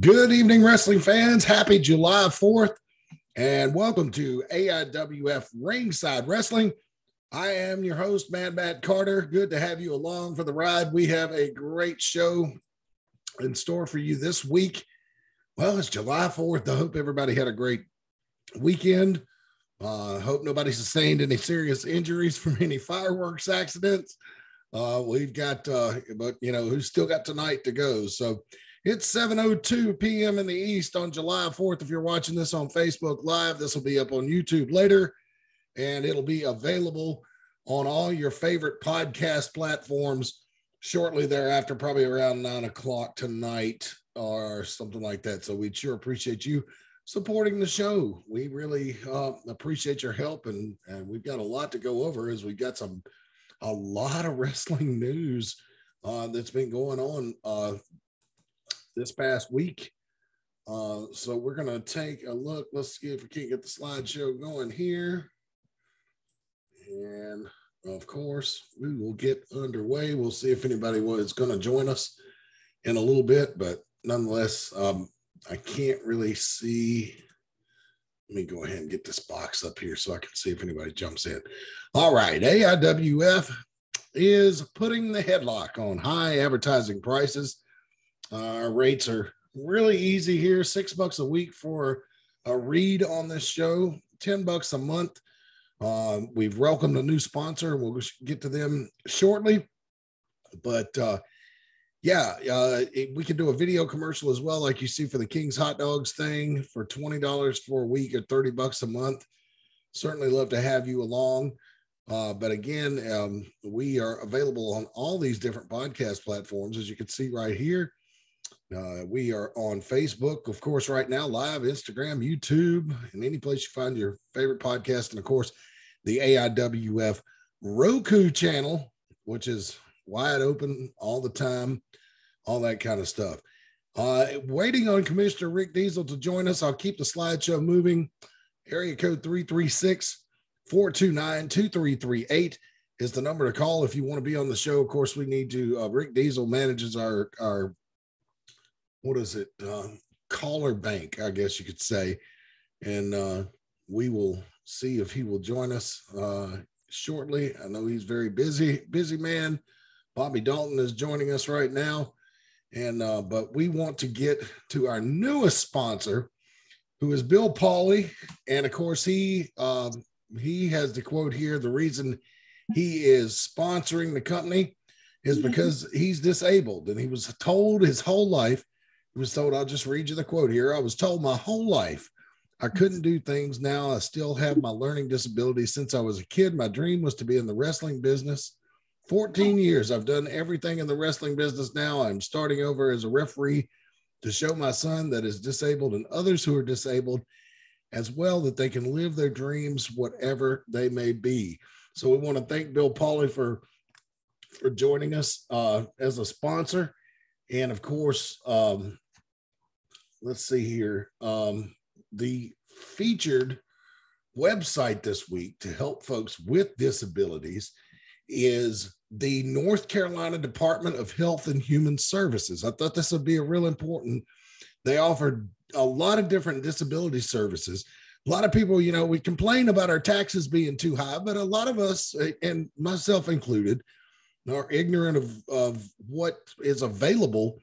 Good evening, wrestling fans. Happy July 4th, and welcome to AIWF Ringside Wrestling. I am your host, Mad Matt Carter. Good to have you along for the ride. We have a great show in store for you this week. Well, it's July 4th. I hope everybody had a great weekend. Hope nobody sustained any serious injuries from any fireworks accidents. We've got, but who's still got tonight to go. So it's 7:02 p.m. in the East on July 4th. If you're watching this on Facebook Live, this will be up on YouTube later, and it'll be available on all your favorite podcast platforms shortly thereafter, probably around 9 o'clock tonight or something like that. So we'd sure appreciate you supporting the show. We really appreciate your help, and we've got a lot to go over as we've got a lot of wrestling news that's been going on this past week. So we're going to take a look. Let's see if we can't get the slideshow going here. And of course, we will get underway. We'll see if anybody is going to join us in a little bit, but nonetheless, I can't really see. Let me go ahead and get this box up here so I can see if anybody jumps in. All right. AIWF is putting the headlock on high advertising prices. Our rates are really easy here. $6 a week for a read on this show, $10 a month. We've welcomed a new sponsor. We'll get to them shortly. But we can do a video commercial as well, like you see for the King's Hot Dogs thing for $20 for a week or $30 a month. Certainly love to have you along. But again, we are available on all these different podcast platforms, as you can see right here. We are on Facebook, of course, right now, live, Instagram, YouTube, and any place you find your favorite podcast. And of course, the AIWF Roku channel, which is wide open all the time, all that kind of stuff. Waiting on Commissioner Rick Diesel to join us. I'll keep the slideshow moving. Area code 336-429-2338 is the number to call if you want to be on the show. Of course, we need to, Rick Diesel manages our what is it? Caller bank, I guess you could say. And we will see if he will join us shortly. I know he's very busy man. Bobby Dalton is joining us right now. And but we want to get to our newest sponsor, who is Bill Pauley. And of course, he has the quote here. The reason he is sponsoring the company is because he's disabled. And he was told his whole life, I'll just read you the quote here. I was told my whole life I couldn't do things. Now I still have my learning disability. Since I was a kid, my dream was to be in the wrestling business. 14 years I've done everything in the wrestling business. Now I'm starting over as a referee to show my son that is disabled and others who are disabled as well, that they can live their dreams, whatever they may be. So we want to thank Bill Pauley for joining us as a sponsor. And of course, let's see here. The featured website this week to help folks with disabilities is the North Carolina Department of Health and Human Services. I thought this would be a real important. They offer a lot of different disability services. A lot of people, we complain about our taxes being too high, but a lot of us, and myself included, are ignorant of what is available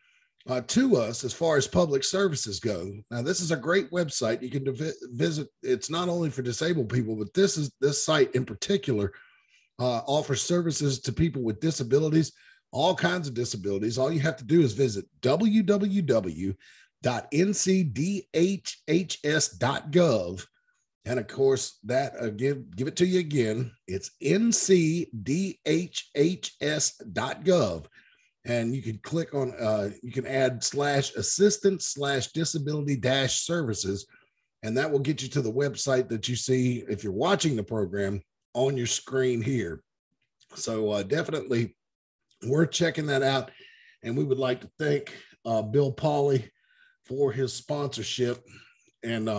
to us as far as public services go. Now, this is a great website. You can visit. It's not only for disabled people, but this site in particular offers services to people with disabilities, all kinds of disabilities. All you have to do is visit www.ncdhhs.gov. And of course, that give it to you again. It's ncdhhs.gov. And you can click on, you can add /assistance/disability-services, and that will get you to the website that you see if you're watching the program on your screen here. So definitely worth checking that out. And we would like to thank Bill Pauley for his sponsorship and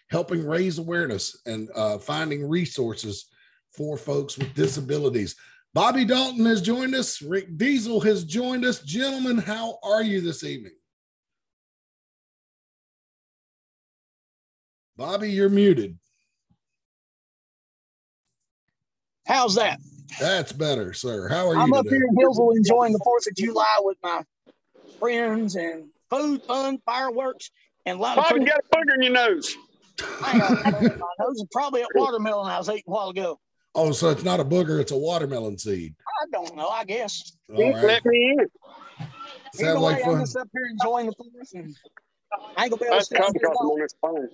helping raise awareness and finding resources for folks with disabilities. Bobby Dalton has joined us. Rick Diesel has joined us. Gentlemen, how are you this evening? Bobby, you're muted. How's that? That's better, sir. How are you I'm up today? here in Hillsville enjoying the 4th of July with my friends and food, fun, fireworks, and a lot of Bobby, you got a booger in your nose. I got a booger in my nose and probably a watermelon I was eating a while ago. Oh, so it's not a booger, it's a watermelon seed. I don't know, I guess. All right. Let me in. Sounds like I'm fun. just up here enjoying the 4th, and I ain't gonna be able to That's stay on here on long. this phone.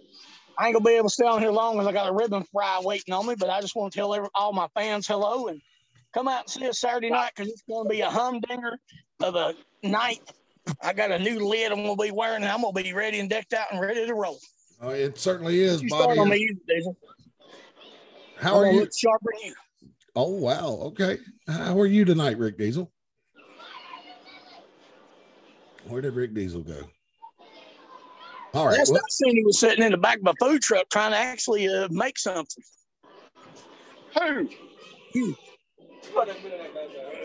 I ain't gonna be able to stay on here long because I got a ribbon fry waiting on me. But I just want to tell all my fans hello and come out and see us Saturday night because it's going to be a humdinger of a night. I got a new lid I'm going to be wearing, and I'm going to be ready and decked out and ready to roll. Oh, it certainly is, You Bobby. start on me, Diesel. How are you? Look sharper than you. Oh, wow. Okay. How are you tonight, Rick Diesel? Where did Rick Diesel go? All right. Last I seen, he was sitting in the back of a food truck trying to actually make something. Who?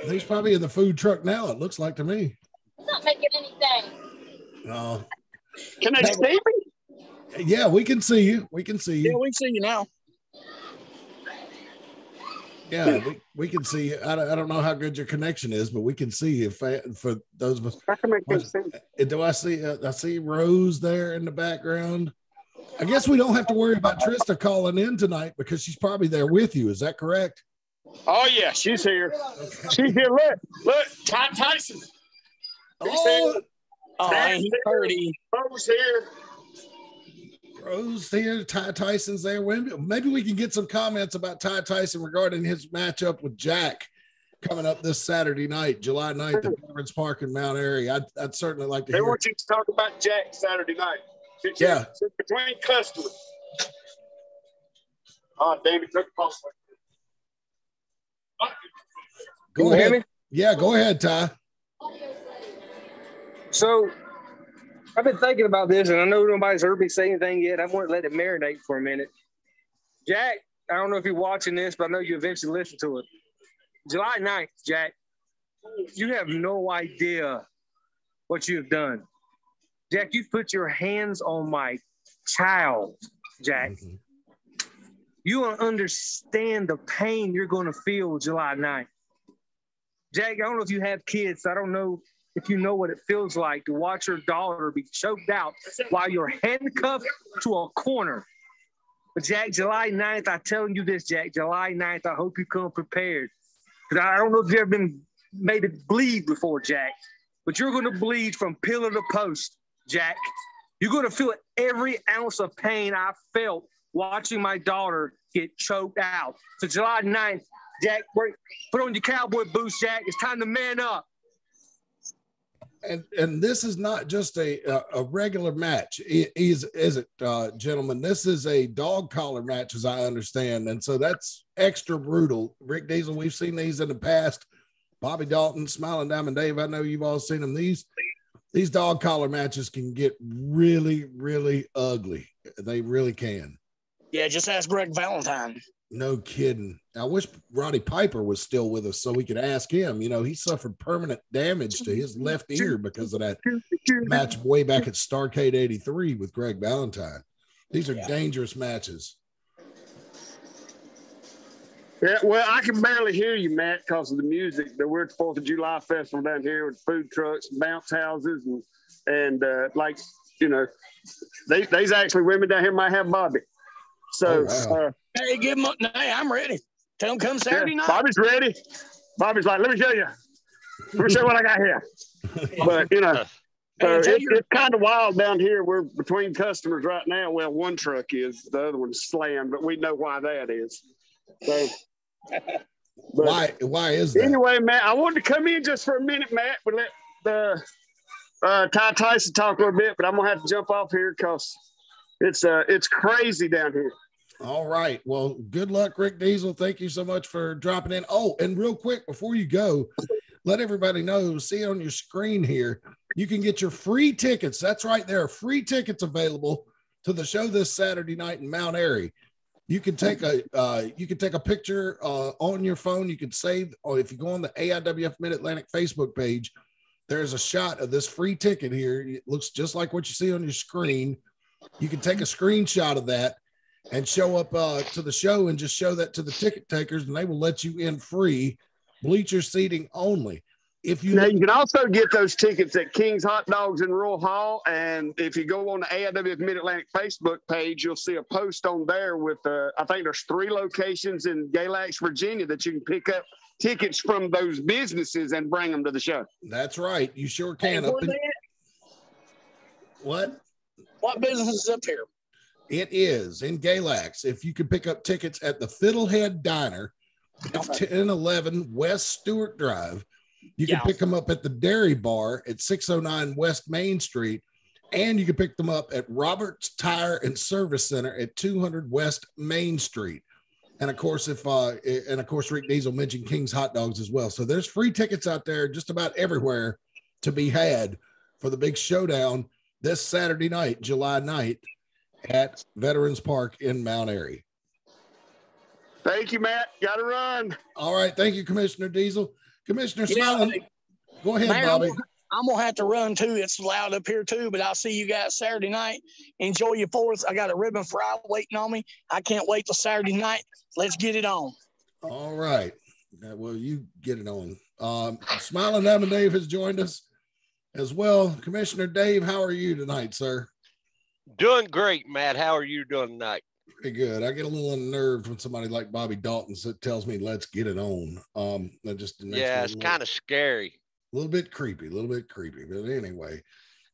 He's probably in the food truck now, it looks like to me. I'm not making anything. Oh. Can they see me? Yeah, we can see you. We can see you. Yeah, we see you now. Yeah, we can see you. I don't know how good your connection is, but we can see you. For those of us, I can make things sense. do I see Rose there in the background? I guess we don't have to worry about Trista calling in tonight because she's probably there with you. Is that correct? Oh, yeah, she's here. Okay. She's here. Look, Ty Tyson. Oh, He pretty. Rose here. Rose here, Ty Tyson's there. Maybe we can get some comments about Ty Tyson regarding his matchup with Jack coming up this Saturday night, July 9th at Veterans Park in Mount Airy. I'd certainly like to hear. They want you to talk about Jack Saturday night. Yeah. Between customers. Oh, David took the post. Go ahead. Yeah, go ahead, Ty. So I've been thinking about this, and I know nobody's heard me say anything yet. I'm going to let it marinate for a minute. Jack, I don't know if you're watching this, but I know you eventually listen to it. July 9th, Jack, you have no idea what you've done. Jack, you've put your hands on my child, Jack. Mm-hmm. You don't understand the pain you're going to feel July 9th. Jack, I don't know if you have kids. I don't know if you know what it feels like to watch your daughter be choked out while you're handcuffed to a corner. But Jack, July 9th, I'm telling you this, Jack, July 9th, I hope you come prepared. Because I don't know if you've ever been made to bleed before, Jack, but you're going to bleed from pillar to post, Jack. You're going to feel every ounce of pain I felt watching my daughter get choked out. So July 9th, Jack, put on your cowboy boots, Jack. It's time to man up. And this is not just a regular match, is it, gentlemen? This is a dog collar match, as I understand, and so that's extra brutal. Rick Diesel, we've seen these in the past. Bobby Dalton, Smiling Diamond Dave, I know you've all seen them. These dog collar matches can get really, really ugly. They really can. Yeah, just ask Greg Valentine. No kidding. I wish Roddy Piper was still with us so we could ask him. You know, he suffered permanent damage to his left ear because of that match way back at Starrcade 83 with Greg Valentine. These are dangerous matches. Yeah, well, I can barely hear you, Matt, because of the music. But we're at the 4th of July festival down here with food trucks, bounce houses, and like, you know, they's actually women down here might have Bobby. So, wow. Hey, give them. Hey, I'm ready. Tell them come Saturday night. Bobby's ready. Bobby's like, let me show you. Let me show you what I got here. But, you know, it's kind of wild down here. We're between customers right now. Well, one truck is. The other one's slammed, but we know why that is. So, why is that? Anyway, Matt, I wanted to come in just for a minute, Matt. We let Ty Tyson talk a little bit, but I'm going to have to jump off here because it's crazy down here. All right. Well, good luck, Rick Diesel. Thank you so much for dropping in. Oh, and real quick, before you go, let everybody know, see on your screen here, you can get your free tickets. That's right. There are free tickets available to the show this Saturday night in Mount Airy. You can take a picture on your phone. You can save, or if you go on the AIWF Mid-Atlantic Facebook page, there's a shot of this free ticket here. It looks just like what you see on your screen. You can take a screenshot of that and show up to the show and just show that to the ticket takers, and they will let you in free, bleacher seating only. If you Now, you can also get those tickets at King's Hot Dogs in Rural Hall. And if you go on the AIWF Mid-Atlantic Facebook page, you'll see a post on there with, I think there's 3 locations in Galax, Virginia that you can pick up tickets from those businesses and bring them to the show. That's right. You sure can. What business is up here? It is in Galax. If you could pick up tickets at the Fiddlehead Diner, it's 1011 West Stewart Drive. You can pick them up at the Dairy Bar at 609 West Main Street, and you can pick them up at Roberts Tire and Service Center at 200 West Main Street. And of course, Rick Diesel mentioned King's Hot Dogs as well. So there's free tickets out there just about everywhere to be had for the big showdown this Saturday night, July 9th, at Veterans Park in Mount Airy. Thank you, Matt. Got to run. All right. Thank you, Commissioner Diesel. Commissioner Smiley, go ahead, Mayor, Bobby. I'm going to have to run too. It's loud up here too, but I'll see you guys Saturday night. Enjoy your 4th. I got a ribbon fry waiting on me. I can't wait till Saturday night. Let's get it on. All right. Well, you get it on. Smiling Diamond Dave has joined us as well. Commissioner Dave, how are you tonight, sir? Doing great, Matt. How are you doing tonight? Pretty good. I get a little unnerved when somebody like Bobby Dalton tells me, let's get it on. It's kind of scary. A little bit creepy. But anyway,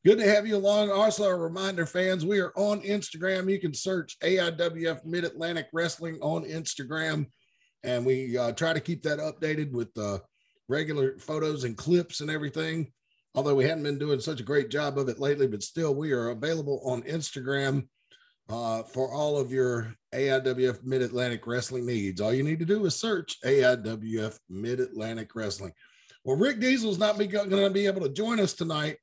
good to have you along. Also, a reminder, fans, we are on Instagram. You can search AIWF Mid-Atlantic Wrestling on Instagram. And we try to keep that updated with regular photos and clips and everything. Although we hadn't been doing such a great job of it lately, but still we are available on Instagram for all of your AIWF Mid-Atlantic Wrestling needs. All you need to do is search AIWF Mid-Atlantic Wrestling. Well, Rick Diesel's not going to be able to join us tonight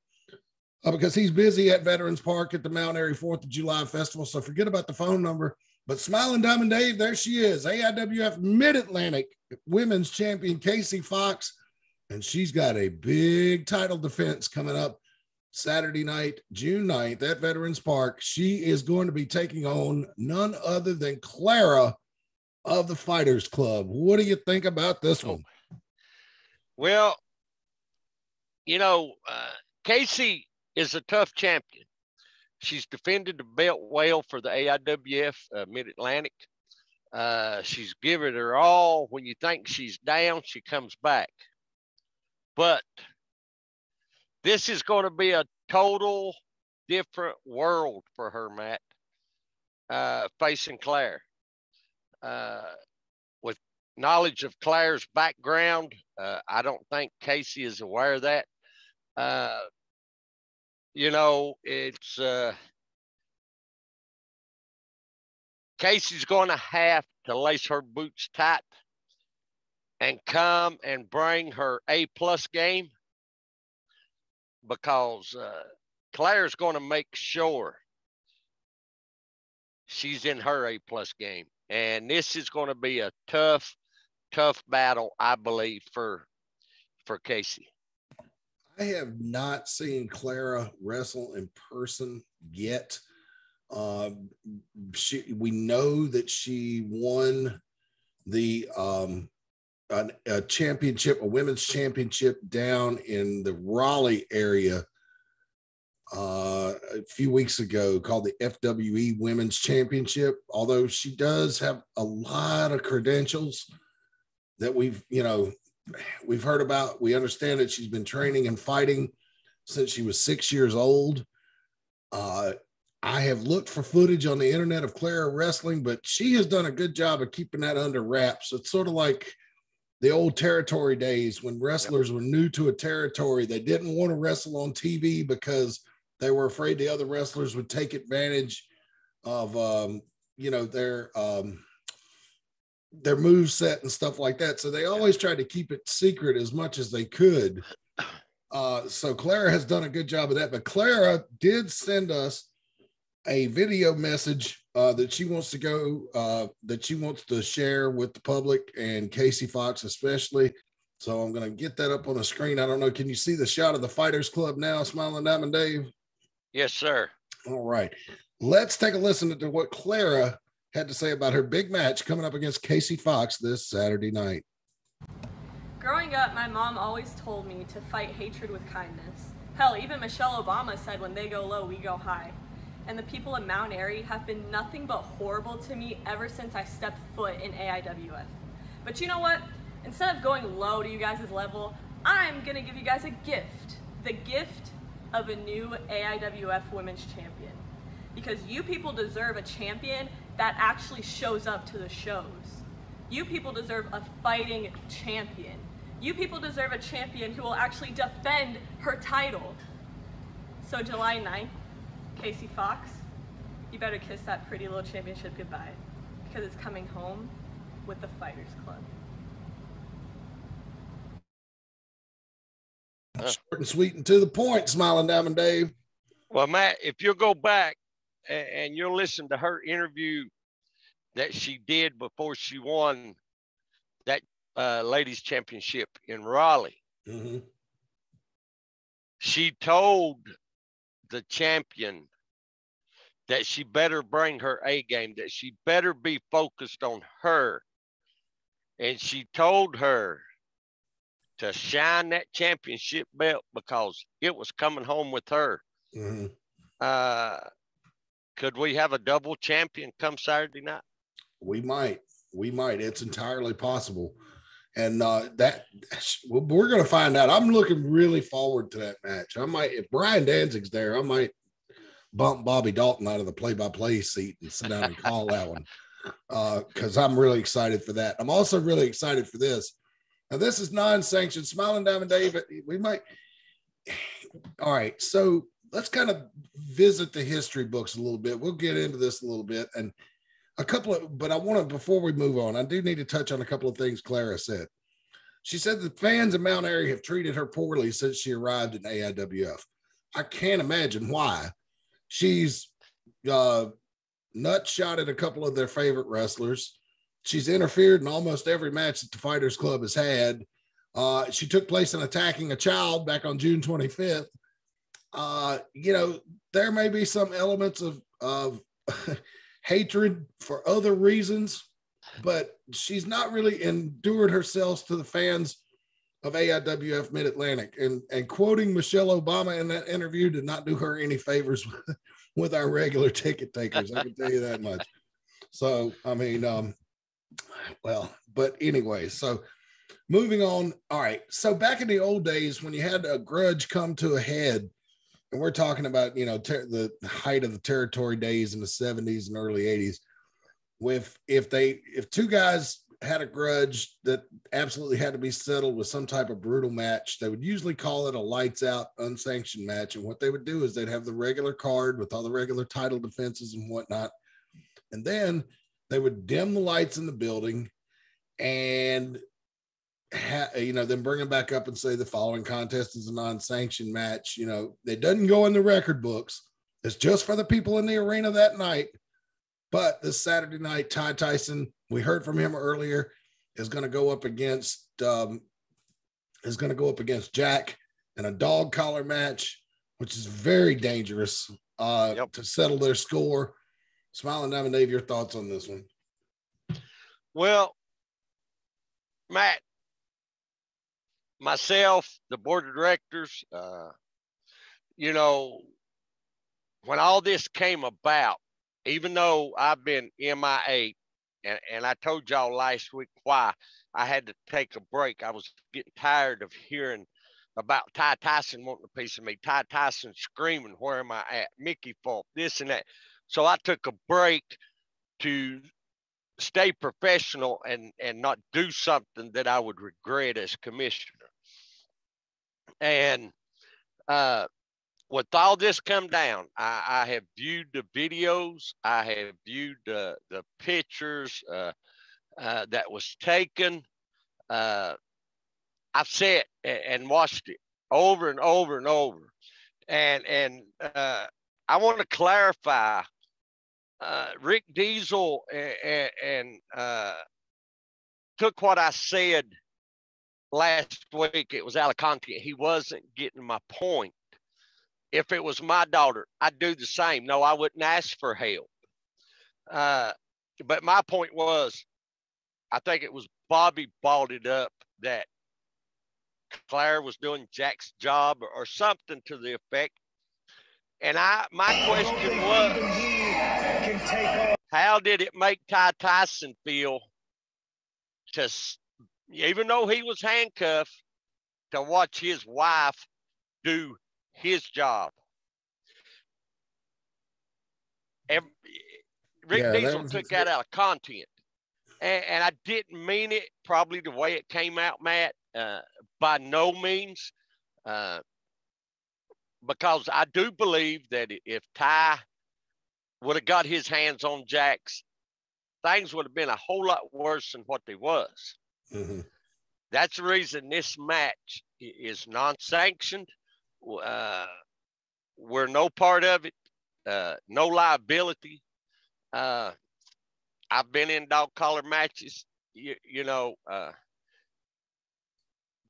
because he's busy at Veterans Park at the Mount Airy 4th of July Festival. So forget about the phone number. But Smiling Diamond Dave, there she is, AIWF Mid-Atlantic Women's Champion Casey Fox. And she's got a big title defense coming up Saturday night, June 9th at Veterans Park. She is going to be taking on none other than Clara of the Fighters Club. What do you think about this one? Well, Casey is a tough champion. She's defended the belt well for the AIWF Mid-Atlantic. She's given her all. When you think she's down, she comes back. But this is going to be a total different world for her, Matt, facing Claire. With knowledge of Claire's background, I don't think Casey is aware of that. It's Casey's going to have to lace her boots tight and come and bring her A-plus game, because Claire's going to make sure she's in her A-plus game. And this is going to be a tough battle, I believe, for Casey. I have not seen Clara wrestle in person yet. We know that she won the a championship, a women's championship down in the Raleigh area a few weeks ago, called the FWE Women's Championship. Although she does have a lot of credentials that we've heard about. We understand that she's been training and fighting since she was 6 years old. I have looked for footage on the internet of Clara wrestling, but she has done a good job of keeping that under wraps. It's sort of like the old territory days when wrestlers were new to a territory. They didn't want to wrestle on TV because they were afraid the other wrestlers would take advantage of, their moveset and stuff like that. So they always tried to keep it secret as much as they could. So Clara has done a good job of that. But Clara did send us a video message that she wants to share with the public and Casey Fox especially. So I'm going to get that up on the screen. I don't know. Can you see the shot of the Fighters Club now, Smiling Diamond Dave? Yes, sir. All right. Let's take a listen to what Clara had to say about her big match coming up against Casey Fox this Saturday night. Growing up, my mom always told me to fight hatred with kindness. Hell, even Michelle Obama said when they go low, we go high. And the people in Mount Airy have been nothing but horrible to me ever since I stepped foot in AIWF. But you know what? Instead of going low to you guys' level, I'm gonna give you guys a gift. The gift of a new AIWF Women's Champion. Because you people deserve a champion that actually shows up to the shows. You people deserve a fighting champion. You people deserve a champion who will actually defend her title. So July 9th, Casey Fox, you better kiss that pretty little championship goodbye, because it's coming home with the Fighters Club. Short and sweet and to the point, Smiling Diamond Dave. Well, Matt, if you'll go back and you'll listen to her interview that she did before she won that ladies championship in Raleigh, she told the champion that she better bring her A game, that she better be focused on her. And she told her to shine that championship belt because it was coming home with her. Could we have a double champion come Saturday night? We might. It's entirely possible. And that we're going to find out. I'm looking really forward to that match. I might, if Brian Danzig's there, I might bump Bobby Dalton out of the play-by-play seat and sit down and call that one, because I'm really excited for that. I'm also really excited for this. Now, this is non-sanctioned. Smiling Diamond Dave, we might. All right, so let's kind of visit the history books a little bit. We'll get into this a little bit, and a couple of, but I want to, before we move on, I do need to touch on a couple of things Clara said. She said the fans in Mount Airy have treated her poorly since she arrived in AIWF. I can't imagine why. She's nut shot at a couple of their favorite wrestlers. She's interfered in almost every match that the Fighters Club has had. She took place in attacking a child back on June 25th. You know, there may be some elements of hatred for other reasons, but she's not really endured herself to the fans of AIWF Mid-Atlantic. And quoting Michelle Obama in that interview did not do her any favors with our regular ticket takers. I can tell you that much. So, I mean, well, but anyway, so moving on. All right. So back in the old days when you had a grudge come to a head, and we're talking about, you know, the height of the territory days in the 70s and early 80s, if two guys had a grudge that absolutely had to be settled with some type of brutal match, they would usually call it a lights out unsanctioned match. And what they would do is they'd have the regular card with all the regular title defenses and whatnot. And then they would dim the lights in the building and then bring them back up and say the following contest is a non-sanctioned match. You know, it doesn't go in the record books. It's just for the people in the arena that night. But this Saturday night, Ty Tyson, we heard from him earlier, is going to go up against Jack in a dog collar match, which is very dangerous to settle their score. Smiling Diamond Dave, your thoughts on this one? Well, Matt, myself, the board of directors, you know, when all this came about, even though I've been MIA, and I told y'all last week why I had to take a break. I was getting tired of hearing about Ty Tyson wanting a piece of me, Ty Tyson screaming, where am I at? Mickey Falk, this and that. So I took a break to stay professional and not do something that I would regret as commissioner. And with all this come down, I have viewed the videos. I have viewed the pictures that was taken. I've sat and watched it over and over and over. And I want to clarify, Rick Diesel and took what I said last week. It was out of context. He wasn't getting my point. if it was my daughter, I'd do the same. No, I wouldn't ask for help. But my point was, I think it was Bobby balled it up that Claire was doing Jack's job or something to the effect. And my question was, how did it make Ty Tyson feel to, even though he was handcuffed, to watch his wife do his job? Rick Diesel took that out of content. And I didn't mean it probably the way it came out, Matt, by no means. Because I do believe that if Ty would have got his hands on Jax, things would have been a whole lot worse than what they was. Mm-hmm. That's the reason this match is non-sanctioned. We're no part of it. No liability. I've been in dog collar matches. You know,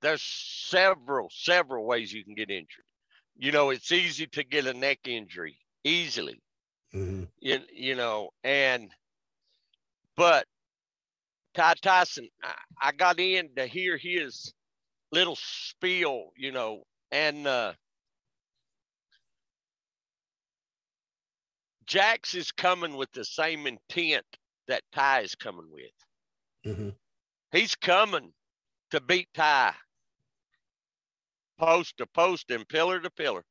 there's several ways you can get injured. You know, it's easy to get a neck injury easily. Mm-hmm. You know, but Ty Tyson, I got in to hear his little spiel, you know, and Jax is coming with the same intent that Ty is coming with. Mm-hmm. He's coming to beat Ty post to post and pillar to pillar.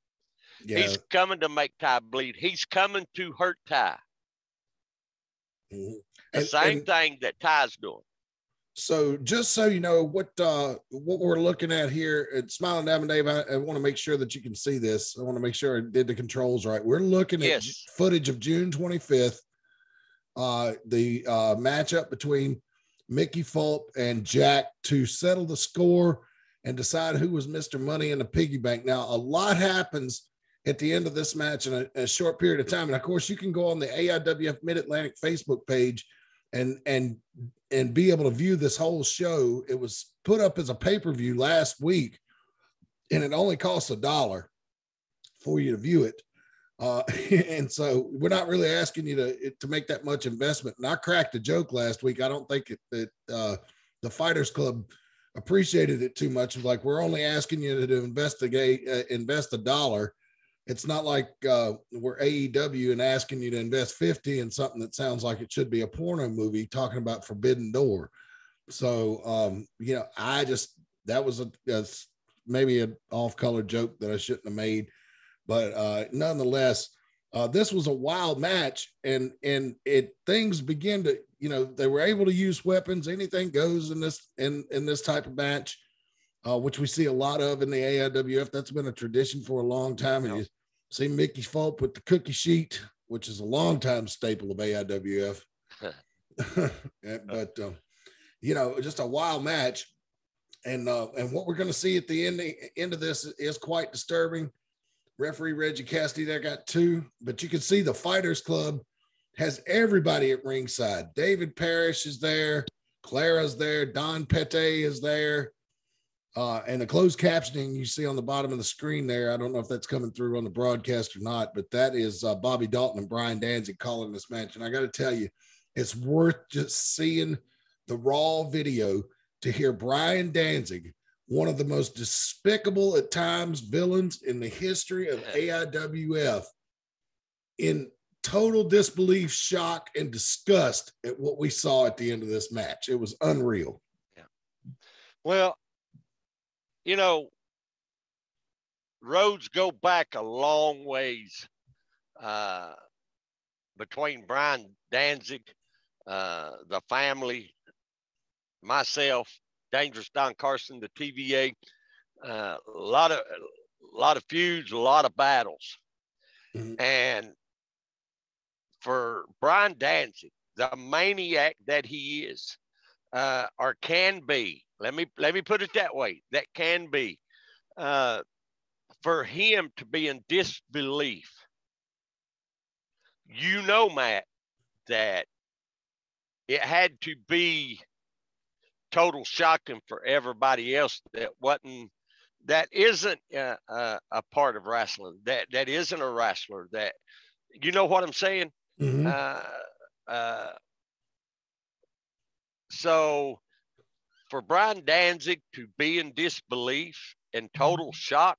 Yeah. He's coming to make Ty bleed. He's coming to hurt Ty. Mm-hmm. The same thing that Ty's doing. So just so you know what we're looking at here at Smiling Diamond Dave, I want to make sure that you can see this. I want to make sure I did the controls right. We're looking at footage of June 25th, the matchup between Mickey Fulp and Jack to settle the score and decide who was Mr. Money in the piggy bank. Now, a lot happens at the end of this match in a short period of time. And of course, you can go on the AIWF Mid-Atlantic Facebook page and be able to view this whole show. It was put up as a pay-per-view last week, and it only costs $1 for you to view it. And so we're not really asking you to make that much investment. And I cracked a joke last week. I don't think that the Fighters Club appreciated it too much. Like, we're only asking you to invest $1. It's not like we're AEW and asking you to invest 50 in something that sounds like it should be a porno movie talking about Forbidden Door. So, you know, that was maybe an off-color joke that I shouldn't have made. But nonetheless, this was a wild match, and things begin to, you know, they were able to use weapons. Anything goes in this type of match, which we see a lot of in the AIWF. That's been a tradition for a long time. And you see Mickey Fulp with the cookie sheet, which is a longtime staple of AIWF. But you know, just a wild match, and what we're going to see at the end of this is quite disturbing. Referee Reggie Cassidy there got 2, but you can see the Fighters Club has everybody at ringside. David Parrish is there, Clara's there, Don Pete is there, and the closed captioning you see on the bottom of the screen there. I don't know if that's coming through on the broadcast or not, but that is Bobby Dalton and Brian Danzig calling this match. And I got to tell you, it's worth just seeing the raw video to hear Brian Danzig, one of the most despicable at times villains in the history of AIWF, in total disbelief, shock, and disgust at what we saw at the end of this match. It was unreal. Yeah. Well, you know, roads go back a long ways between Brian Danzig, the family, myself, Dangerous Don Carson, the TVA, a lot of feuds, a lot of battles. Mm-hmm. And for Brian Danzig, the maniac that he is, or can be, let me put it that way, that can be, for him to be in disbelief, you know, Matt, that it had to be total shocking for everybody else that wasn't that isn't a part of wrestling, that isn't a wrestler, that, you know what I'm saying? Mm-hmm. So for Brian Danzig to be in disbelief and total shock,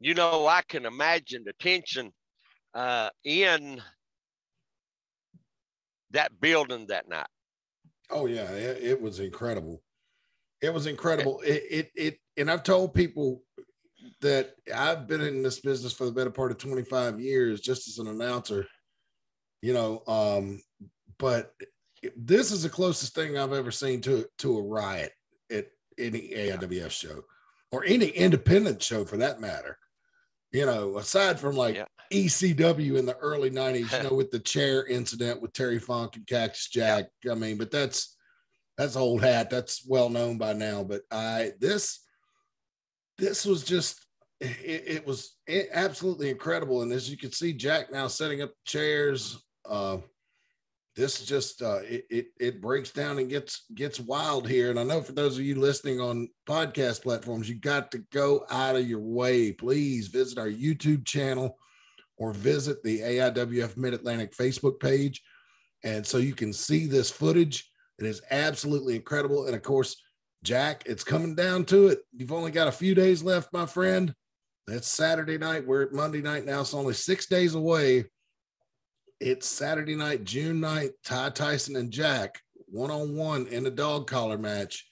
you know, I can imagine the tension in that building that night. Oh yeah, it was incredible. It was incredible. And I've told people that I've been in this business for the better part of 25 years, just as an announcer, you know, but this is the closest thing I've ever seen to a riot at any AIWF show or any independent show for that matter. You know, aside from like ECW in the early 90s, you know, with the chair incident with Terry Funk and Cactus Jack. I mean, but that's old hat. That's well known by now. But this was just, it was absolutely incredible. And as you can see, Jack now setting up chairs. This just it breaks down and gets wild here. And I know for those of you listening on podcast platforms, you got to go out of your way. Please visit our YouTube channel or visit the AIWF Mid-Atlantic Facebook page. And so you can see this footage. It is absolutely incredible. And of course, Jack, it's coming down to it. You've only got a few days left, my friend. That's Saturday night. We're at Monday night now. It's only 6 days away. It's Saturday night, June 9th, Ty Tyson and Jack, one-on-one in a dog collar match.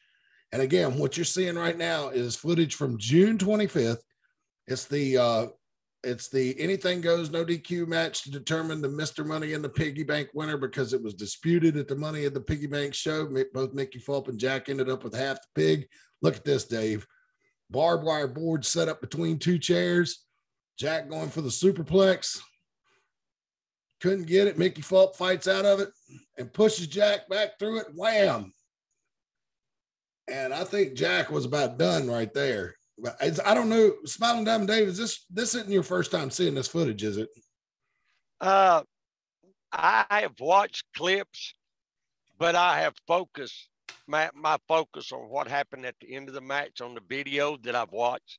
And again, what you're seeing right now is footage from June 25th. It's the anything goes, no DQ match to determine the Mr. Money in the Piggy Bank winner because it was disputed at the Money in the Piggy Bank show. Both Mickey Fulp and Jack ended up with half the pig. Look at this, Dave. Barbed wire board set up between two chairs. Jack going for the superplex. Couldn't get it. Mickey Fulp fights out of it and pushes Jack back through it. Wham! And I think Jack was about done right there. But I don't know, Smiling Diamond Dave, is this isn't your first time seeing this footage, is it? I have watched clips, but I have focused my focus on what happened at the end of the match on the video that I've watched.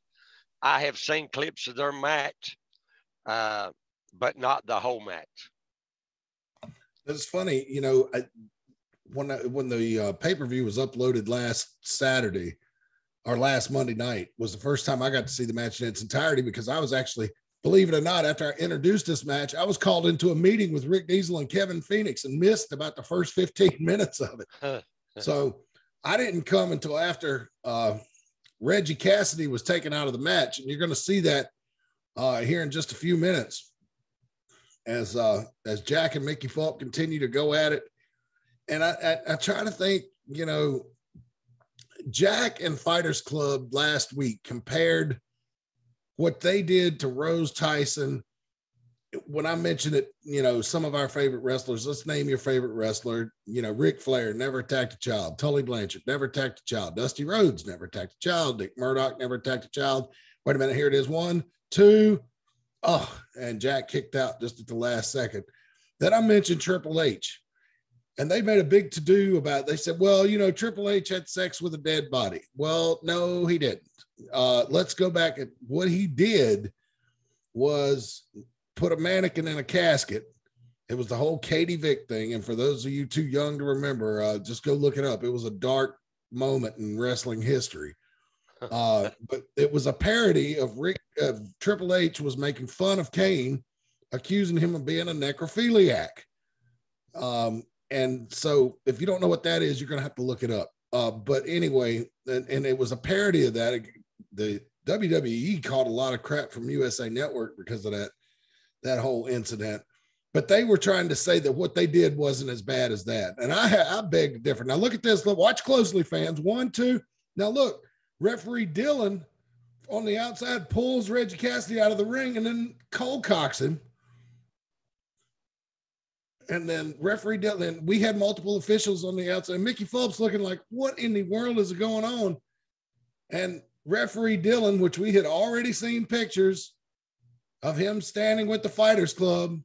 I have seen clips of their match, but not the whole match. It's funny, you know, when the pay-per-view was uploaded last Saturday or last Monday night was the first time I got to see the match in its entirety, because I was actually, believe it or not, after I introduced this match, I was called into a meeting with Rick Diesel and Kevin Phoenix and missed about the first 15 minutes of it. So I didn't come until after Reggie Cassidy was taken out of the match. And you're going to see that here in just a few minutes as Jack and Mickey Fulp continue to go at it. And I try to think, you know, Jack and Fighters Club last week compared what they did to Rose Tyson. When I mentioned it, you know, some of our favorite wrestlers, let's name your favorite wrestler. You know, Ric Flair never attacked a child. Tully Blanchard never attacked a child. Dusty Rhodes never attacked a child. Dick Murdoch never attacked a child. Wait a minute, here it is. 1, 2. Oh, and Jack kicked out just at the last second. Then I mentioned Triple H. And they made a big to-do about it. They said, well, you know, Triple H had sex with a dead body. Well, no, he didn't. Let's go back at what he did was put a mannequin in a casket. It was the whole Katie Vick thing. And for those of you too young to remember, just go look it up. It was a dark moment in wrestling history. But it was a parody of Triple H was making fun of Kane, accusing him of being a necrophiliac. And so if you don't know what that is, you're going to have to look it up. But anyway, and it was a parody of that. The WWE caught a lot of crap from USA Network because of that whole incident. But they were trying to say that what they did wasn't as bad as that. And I beg to differ. Now look at this. Look, watch closely, fans. 1, 2. Now look, referee Dillon on the outside pulls Reggie Cassidy out of the ring and then cold cocks him. And then referee Dillon, we had multiple officials on the outside. Mickey Fulp's looking like, what in the world is going on? And referee Dillon, which we had already seen pictures of him standing with the Fighters Club,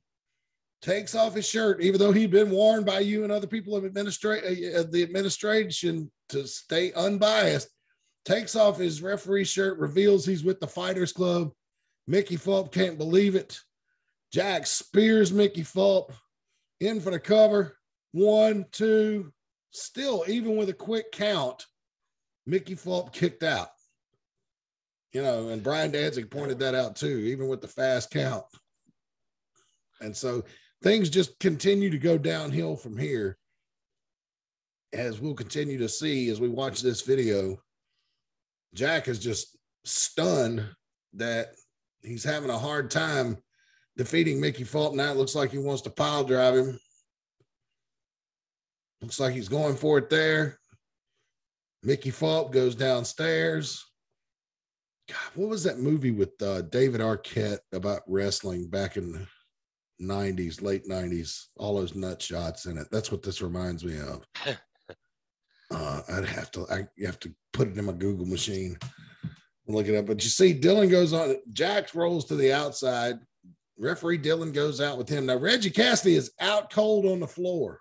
takes off his shirt, even though he'd been warned by you and other people of the administration to stay unbiased. takes off his referee shirt, reveals he's with the Fighters Club. Mickey Fulp can't believe it. Jack spears Mickey Fulp in for the cover. 1, 2, still, even with a quick count, Mickey Fulp kicked out. You know, and Brian Danzig pointed that out too, even with the fast count. And so things just continue to go downhill from here, as we'll continue to see as we watch this video. Jack is just stunned that he's having a hard time defeating Mickey Fulp. Now it looks like he wants to pile drive him. Looks like he's going for it there. Mickey Fulp goes downstairs. God, what was that movie with David Arquette about wrestling back in the 90s, late 90s? All those nut shots in it. That's what this reminds me of. You have to put it in my Google machine and look it up. But you see, Dillon goes on. Jack rolls to the outside. Referee Dillon goes out with him. Now, Reggie Cassidy is out cold on the floor.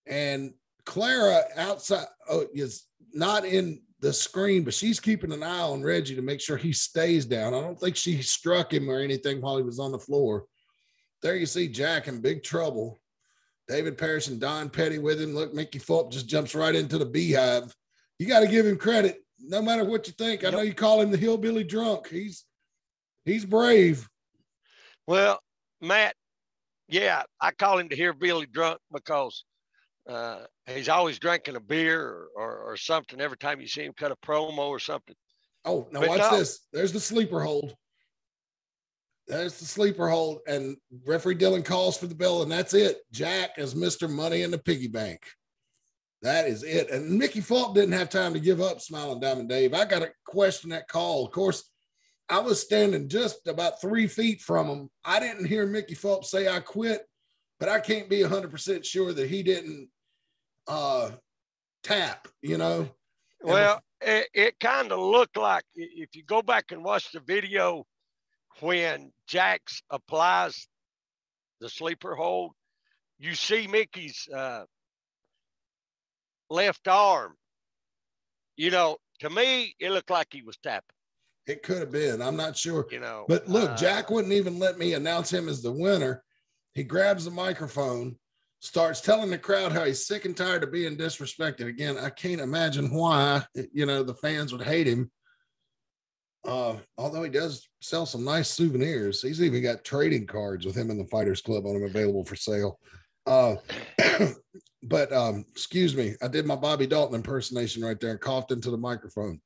And Clara outside is not in the screen, but she's keeping an eye on Reggie to make sure he stays down. I don't think she struck him or anything while he was on the floor. There you see Jack in big trouble. David Parrish and Don Petty with him. Look, Mickey Fulp just jumps right into the beehive. You got to give him credit, no matter what you think. I know you call him the hillbilly drunk. He's brave. Well, Matt, yeah, I call him the hillbilly drunk because he's always drinking a beer or something every time you see him cut a promo or something. Oh, now watch this. There's the sleeper hold. There's the sleeper hold, and referee Dillon calls for the bell, and that's it. Jack is Mr. Money in the piggy bank. That is it. And Mickey Fulp didn't have time to give up, Smiling Diamond Dave. I got to question that call. Of course, I was standing just about 3 feet from him. I didn't hear Mickey Fulp say I quit, but I can't be 100% sure that he didn't tap, you know? Well, it kind of looked like, if you go back and watch the video, when Jax applies the sleeper hold, you see Mickey's left arm. You know, to me, it looked like he was tapping. It could have been. I'm not sure. You know, but look, Jack wouldn't even let me announce him as the winner. He grabs the microphone, starts telling the crowd how he's sick and tired of being disrespected. Again, I can't imagine why, you know, the fans would hate him. Although he does sell some nice souvenirs. He's even got trading cards with him in the Fighters Club on him available for sale. But excuse me, I did my Bobby Dalton impersonation right there and coughed into the microphone.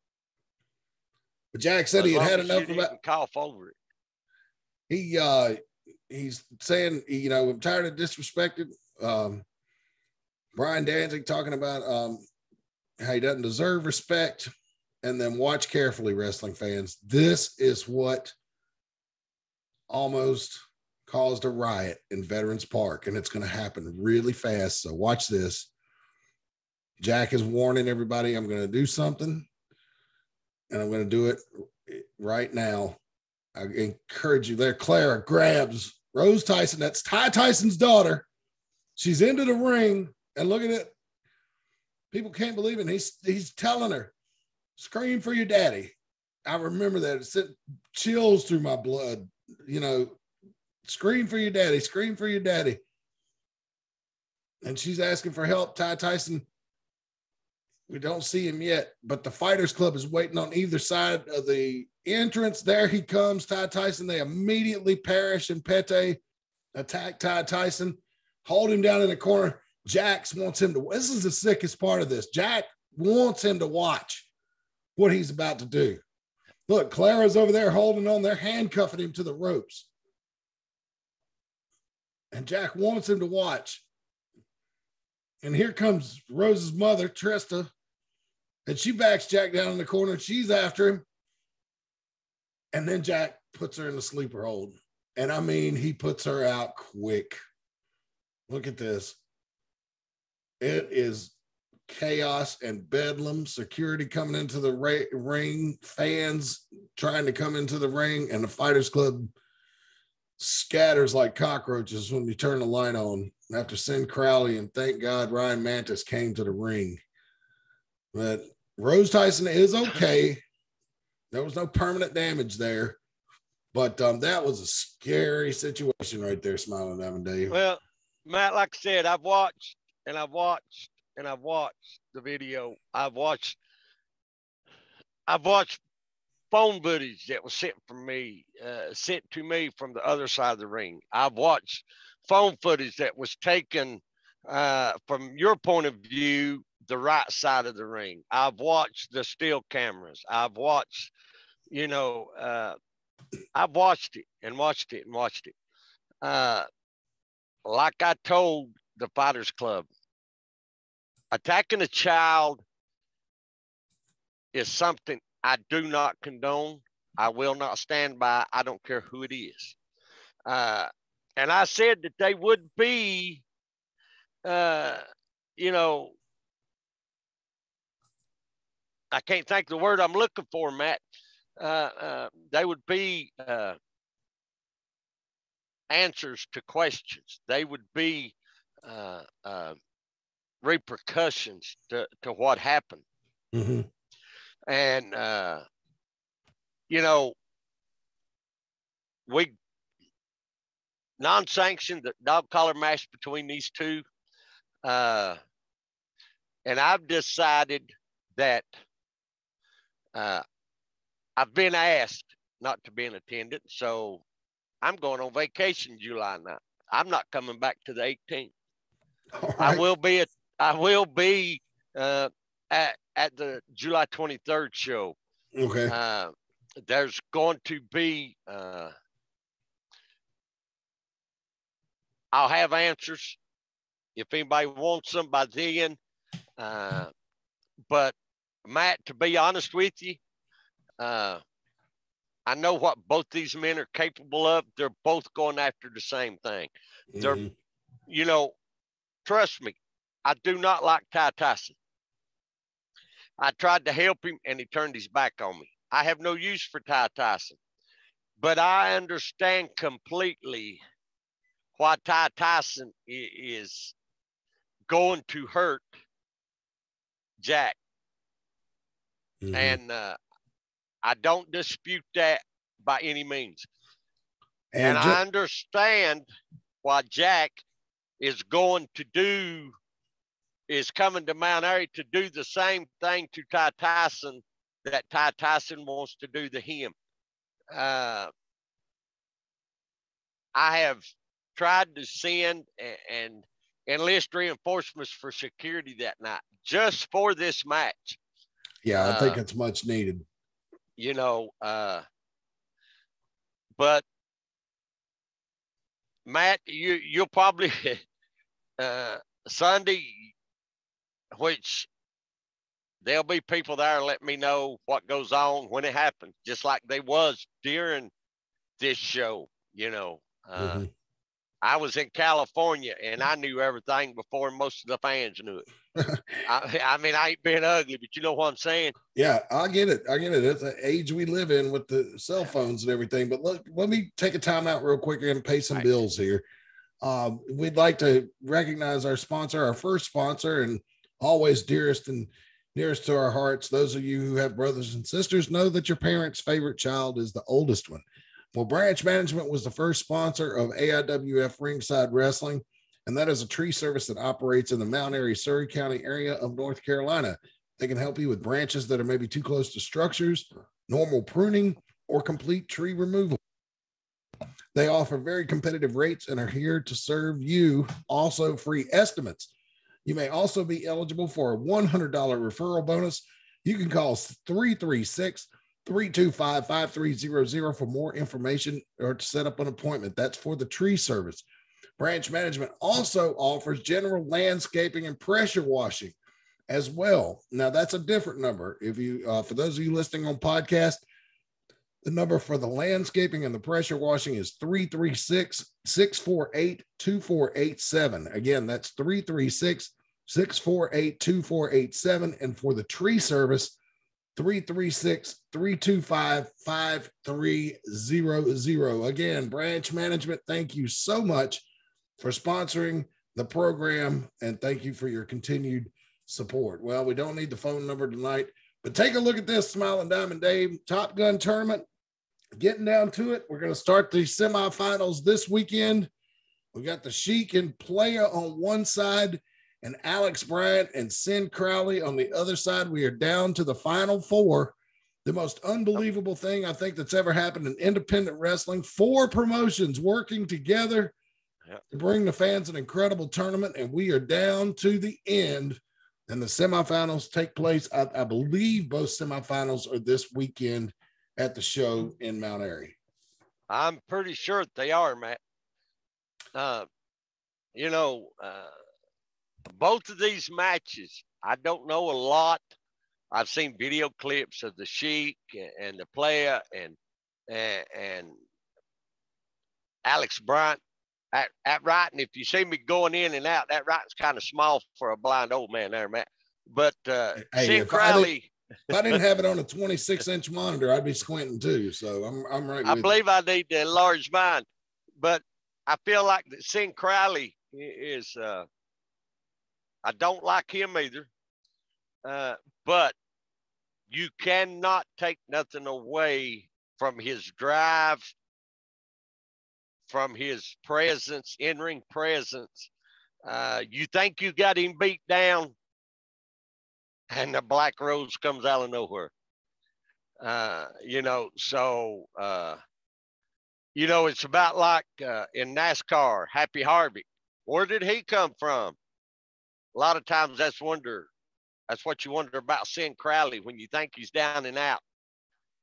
But Jack said he had enough of that. Cough over it. He's saying, you know, I'm tired of disrespected. Brian Danzig talking about how he doesn't deserve respect. And then watch carefully, wrestling fans. This is what almost caused a riot in Veterans Park, and it's going to happen really fast. So watch this. Jack is warning everybody, I'm going to do something, and I'm going to do it right now. I encourage you there. Clara grabs Rose Tyson. That's Ty Tyson's daughter. She's into the ring, and look at it. People can't believe it. He's telling her, scream for your daddy. I remember that. It sent chills through my blood. You know, scream for your daddy. Scream for your daddy. And she's asking for help. Ty Tyson, we don't see him yet, but the Fighters Club is waiting on either side of the entrance. There he comes, Ty Tyson. They immediately Parrish and Pete attack Ty Tyson, hold him down in the corner. Jax wants him to, this is the sickest part of this. Jack wants him to watch what he's about to do. Look, Clara's over there holding on. They're handcuffing him to the ropes. And Jack wants him to watch. And here comes Rose's mother, Trista. And she backs Jack down in the corner. She's after him. And then Jack puts her in the sleeper hold. And I mean, he puts her out quick. Look at this. It is chaos and bedlam. Security coming into the ring, fans trying to come into the ring, and the Fighters Club scatters like cockroaches when you turn the light on. After Sin Crowley and thank God Ryan Mantis came to the ring. But Rose Tyson is okay. There was no permanent damage there, but that was a scary situation right there, Smiling Diamond Dave. Well, Matt, like I said, I've watched the video. I've watched phone footage that was sent to me from the other side of the ring. I've watched phone footage that was taken from your point of view, the right side of the ring. I've watched the still cameras. I've watched, I've watched it and watched it and watched it. Like I told the Fighters Club, attacking a child is something I do not condone. I will not stand by. I don't care who it is. And I said that they would be, I can't think of the word I'm looking for, Matt. They would be answers to questions. They would be repercussions to what happened. Mm-hmm. And, we non-sanctioned the dog collar match between these two. And I've decided that I've been asked not to be in attendance. So I'm going on vacation July 9th. I'm not coming back to the 18th. Right. I will be at the July 23rd show. Okay. There's going to be, I'll have answers if anybody wants them by then. But Matt, to be honest with you, I know what both these men are capable of. They're both going after the same thing. Mm-hmm. They're, trust me, I do not like Ty Tyson. I tried to help him and he turned his back on me. I have no use for Ty Tyson, but I understand completely why Ty Tyson is going to hurt Jack. Mm-hmm. And I don't dispute that by any means. And I understand why Jack is coming to Mount Airy to do the same thing to Ty Tyson that Ty Tyson wants to do to him. I have tried to send and enlist reinforcements for security that night just for this match. Yeah, I think it's much needed. But Matt, you'll probably Sunday, which there'll be people there let me know what goes on when it happens, just like they was during this show. Mm-hmm. I was in California and I knew everything before most of the fans knew it. I mean, I ain't being ugly, but you know what I'm saying? Yeah, I get it. It's an age we live in with the cell phones and everything. But let me take a time out real quick and pay some bills here. We'd like to recognize our sponsor, our first sponsor, and always dearest and nearest to our hearts. Those of you who have brothers and sisters know that your parents' favorite child is the oldest one. Well, Branch Management was the first sponsor of AIWF Ringside Wrestling, and that is a tree service that operates in the Mount Airy, Surrey County area of North Carolina. They can help you with branches that are maybe too close to structures, normal pruning, or complete tree removal. They offer very competitive rates and are here to serve you. Also, free estimates. You may also be eligible for a $100 referral bonus. You can call 336-325-5300 for more information or to set up an appointment. That's for the tree service. Branch Management also offers general landscaping and pressure washing as well. Now, that's a different number. If you, for those of you listening on podcast, the number for the landscaping and the pressure washing is 336-648-2487. Again, that's 336-648-2487. And for the tree service, 336-325-5300. Again, Branch Management, thank you so much for sponsoring the program, and thank you for your continued support. Well, we don't need the phone number tonight. But take a look at this, Smiling Diamond Dave Top Gun tournament. Getting down to it, we're going to start the semifinals this weekend. We got the Sheik and Playa on one side, and Alex Bryant and Sin Crowley on the other side. We are down to the final four. The most unbelievable thing I think that's ever happened in independent wrestling. 4 promotions working together to bring the fans an incredible tournament, and we are down to the end. And the semifinals take place. I believe both semifinals are this weekend at the show in Mount Airy. I'm pretty sure they are, Matt. Both of these matches, I don't know a lot. I've seen video clips of the Sheik and the Playa and Alex Bryant at right. And if you see me going in and out, that right's kind of small for a blind old man there, Matt. But Sin Crowley, if I didn't have it on a 26-inch monitor, I'd be squinting too. So I'm right. I believe I need to enlarge mine, but I feel like that Sin Crowley is. I don't like him either, but you cannot take nothing away from his drive, from his presence, in-ring presence. You think you got him beat down, and the Black Rose comes out of nowhere. It's about like in NASCAR, Happy Harvick. Where did he come from? A lot of times that's what you wonder about Sin Crowley when you think he's down and out.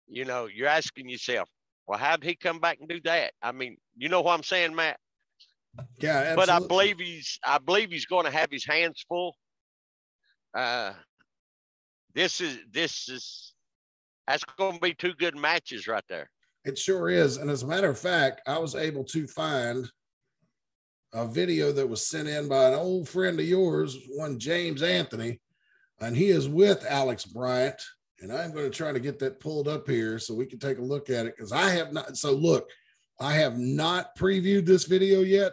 You're asking yourself, well, how did he come back and do that? I mean, you know what I'm saying, Matt? Yeah, absolutely. But I believe he's going to have his hands full. That's going to be 2 good matches right there. It sure is. And as a matter of fact, I was able to find a video that was sent in by an old friend of yours, one James Anthony, and he is with Alex Bryant. And I'm going to try to get that pulled up here so we can take a look at it, because I have not. So look, I have not previewed this video yet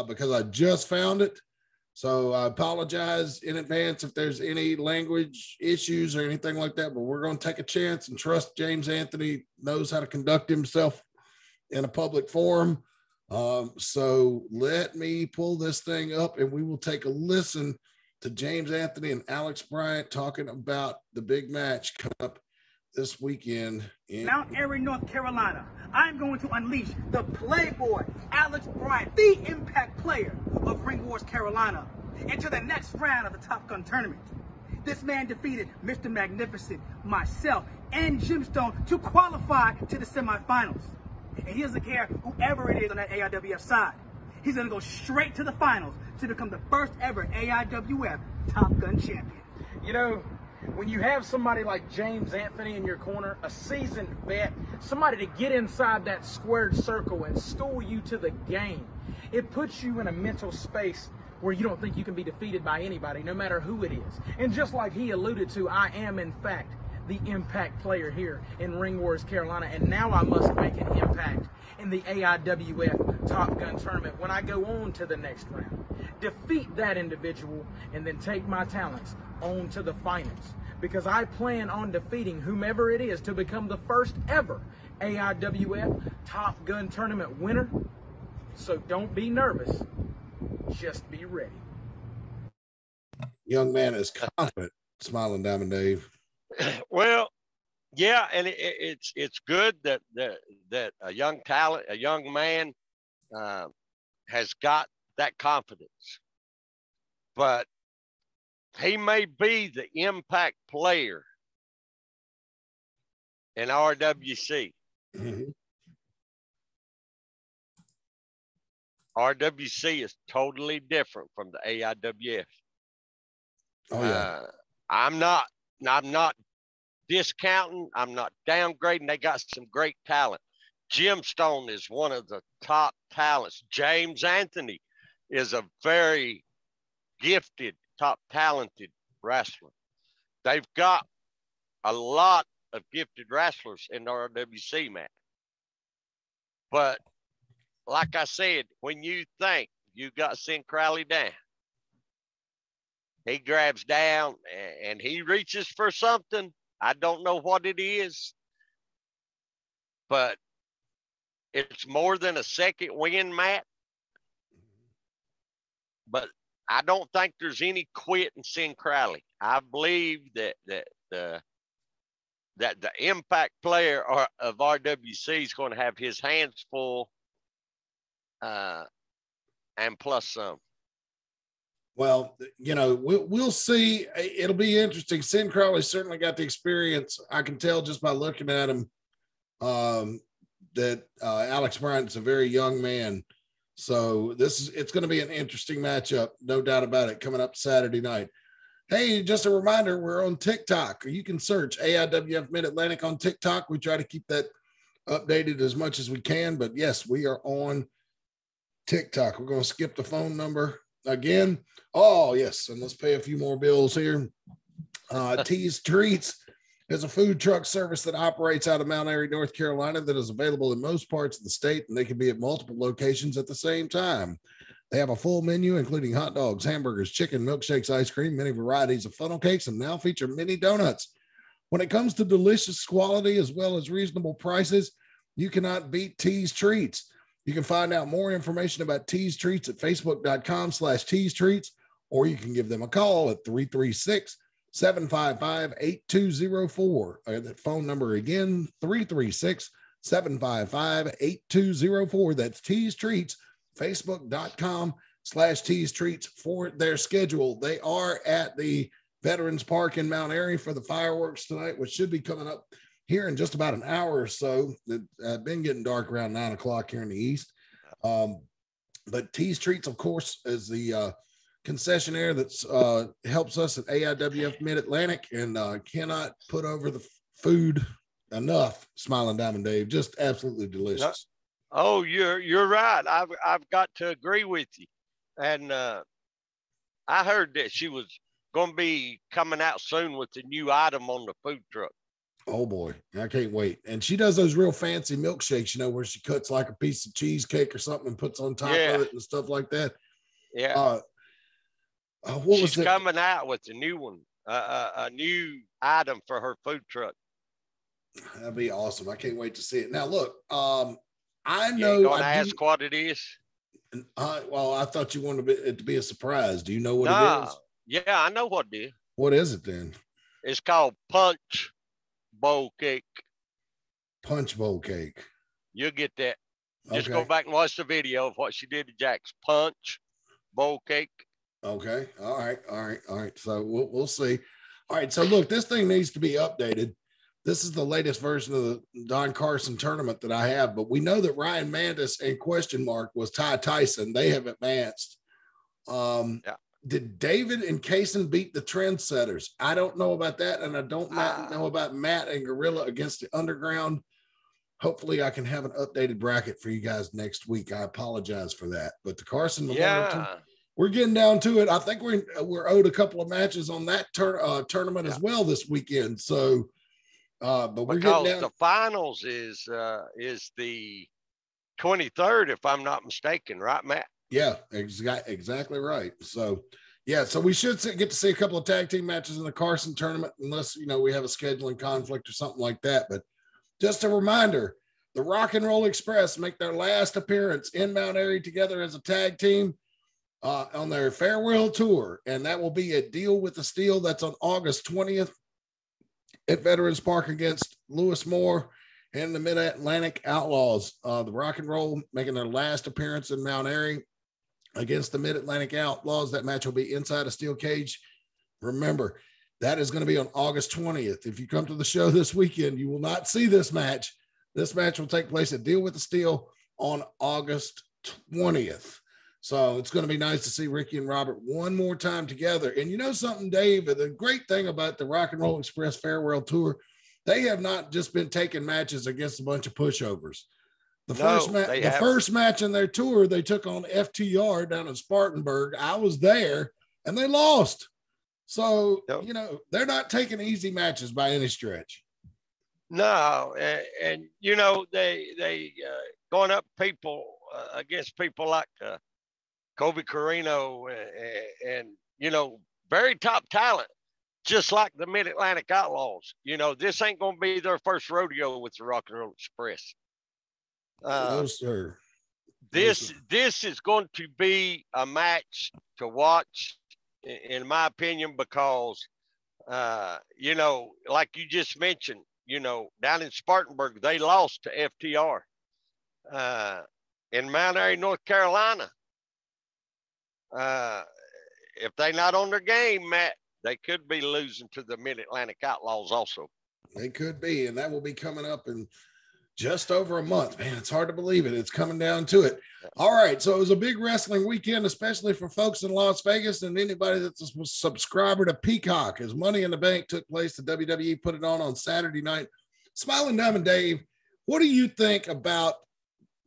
because I just found it. So I apologize in advance if there's any language issues or anything like that, but we're going to take a chance and trust James Anthony knows how to conduct himself in a public forum. So let me pull this thing up and we will take a listen to James Anthony and Alex Bryant talking about the big match coming up this weekend in Mount Airy, North Carolina. I'm going to unleash the Playboy Alex Bryant, the Impact player of Ring Wars Carolina, into the next round of the Top Gun tournament. This man defeated Mr. Magnificent, myself, and Jim Stone to qualify to the semifinals. And he doesn't care whoever it is on that AIWF side. He's going to go straight to the finals to become the first ever AIWF Top Gun champion. You know, when you have somebody like James Anthony in your corner, a seasoned vet, somebody to get inside that squared circle and school you to the game, it puts you in a mental space where you don't think you can be defeated by anybody, no matter who it is. And just like he alluded to, I am, in fact, the Impact player here in Ring Wars Carolina, and now I must make an impact in the AIWF Top Gun tournament when I go on to the next round. Defeat that individual and then take my talents on to the finals, because I plan on defeating whomever it is to become the first ever AIWF Top Gun tournament winner. So don't be nervous, just be ready. Young man is confident, Smiling Diamond Dave. Well, yeah, and it's good that a young talent, a young man has got that confidence. But he may be the Impact player in RWC. Mm-hmm. RWC is totally different from the AIWF. Oh yeah. I'm not discounting. I'm not downgrading. They got some great talent. Jim Stone is one of the top talents. James Anthony is a very gifted, top talented wrestler. They've got a lot of gifted wrestlers in RWC, man. But like I said, when you think you got Sin Crowley down, he grabs down and he reaches for something I don't know what it is, but it's more than a second win, Matt. But I don't think there's any quit in Sin Crowley. I believe that the Impact player of RWC is going to have his hands full, and plus some. Well, you know, we'll see. It'll be interesting. Sin Crowley certainly got the experience. I can tell just by looking at him that Alex Bryant's a very young man. So it's going to be an interesting matchup, no doubt about it, coming up Saturday night. Hey, just a reminder, we're on TikTok. You can search AIWF Mid-Atlantic on TikTok. We try to keep that updated as much as we can. But, yes, we are on TikTok. We're going to skip the phone number again. Oh, yes, and let's pay a few more bills here. T's Treats is a food truck service that operates out of Mount Airy, North Carolina, that is available in most parts of the state, and they can be at multiple locations at the same time. They have a full menu, including hot dogs, hamburgers, chicken, milkshakes, ice cream, many varieties of funnel cakes, and now feature mini donuts. When it comes to delicious quality as well as reasonable prices, you cannot beat T's Treats. You can find out more information about T's Treats at facebook.com/T's Treats, or you can give them a call at 336-755-8204. That phone number again, 336-755-8204. That's T's Treats, facebook.com/T's Treats for their schedule. They are at the Veterans Park in Mount Airy for the fireworks tonight, which should be coming up here in just about an hour or so. It's been getting dark around 9 o'clock here in the east. But T's Treats, of course, is the concessionaire that's helps us at AIWF Mid-Atlantic, and cannot put over the food enough. Smiling Diamond Dave, just absolutely delicious. Oh, you're right. I've got to agree with you. And I heard that she was going to be coming out soon with a new item on the food truck. Oh boy, I can't wait. And she does those real fancy milkshakes, you know, where she cuts like a piece of cheesecake or something and puts on top of it and stuff like that. Yeah. She's coming out with a new one, a new item for her food truck. That'd be awesome. I can't wait to see it. Now, look, I know. You going to ask what it is? Well, I thought you wanted it to be a surprise. Do you know what it is? Yeah, I know what it is. What is it then? It's called Punch Bowl Cake. Punch Bowl Cake. You'll get that. Just go back and watch the video of what she did to Jack's Punch Bowl Cake. Okay. All right. So we'll see. All right. So look, this thing needs to be updated. This is the latest version of the Don Carson tournament that I have, but we know that Ryan Mandis and question mark was Ty Tyson. They have advanced. Did David and Kaysen beat the trendsetters? I don't know about that. And I don't know about Matt and Gorilla against the Underground. Hopefully I can have an updated bracket for you guys next week. I apologize for that, but the Carson Memorial we're getting down to it. I think we're owed a couple of matches on that tournament as well this weekend. So, but we're getting down. The finals is the 23rd, if I'm not mistaken, right, Matt? Yeah, exactly right. So, yeah, so we should get to see a couple of tag team matches in the Carson tournament, unless, you know, we have a scheduling conflict or something like that. But just a reminder, the Rock and Roll Express make their last appearance in Mount Airy together as a tag team on their farewell tour, and that will be at Deal with the Steel. That's on August 20th at Veterans Park against Lewis Moore and the Mid-Atlantic Outlaws. The Rock and Roll making their last appearance in Mount Airy against the Mid-Atlantic Outlaws. That match will be inside a steel cage. Remember, that is going to be on August 20th. If you come to the show this weekend, you will not see this match. This match will take place at Deal with the Steel on August 20th. So it's going to be nice to see Ricky and Robert one more time together. And you know something, Dave, the great thing about the Rock and Roll Express Farewell Tour, they have not just been taking matches against a bunch of pushovers. The first match in their tour, they took on FTR down in Spartanburg. I was there, and they lost. So, you know, they're not taking easy matches by any stretch. No, and you know, they going up people against people like Kobe Carino and, you know, very top talent. just like the Mid-Atlantic Outlaws. You know, this ain't going to be their first rodeo with the Rock and Roll Express. No, sir. This is going to be a match to watch, in my opinion, because, you know, like you just mentioned, you know, down in Spartanburg, they lost to FTR. In Mount Airy, North Carolina, if they're not on their game, Matt, they could be losing to the Mid-Atlantic Outlaws also. They could be, and that will be coming up in just over a month. Man, it's hard to believe it. It's coming down to it. All right, so it was a big wrestling weekend, especially for folks in Las Vegas and anybody that's a subscriber to Peacock. As Money in the Bank took place, the WWE put it on Saturday night. Smiling Diamond Dave, what do you think about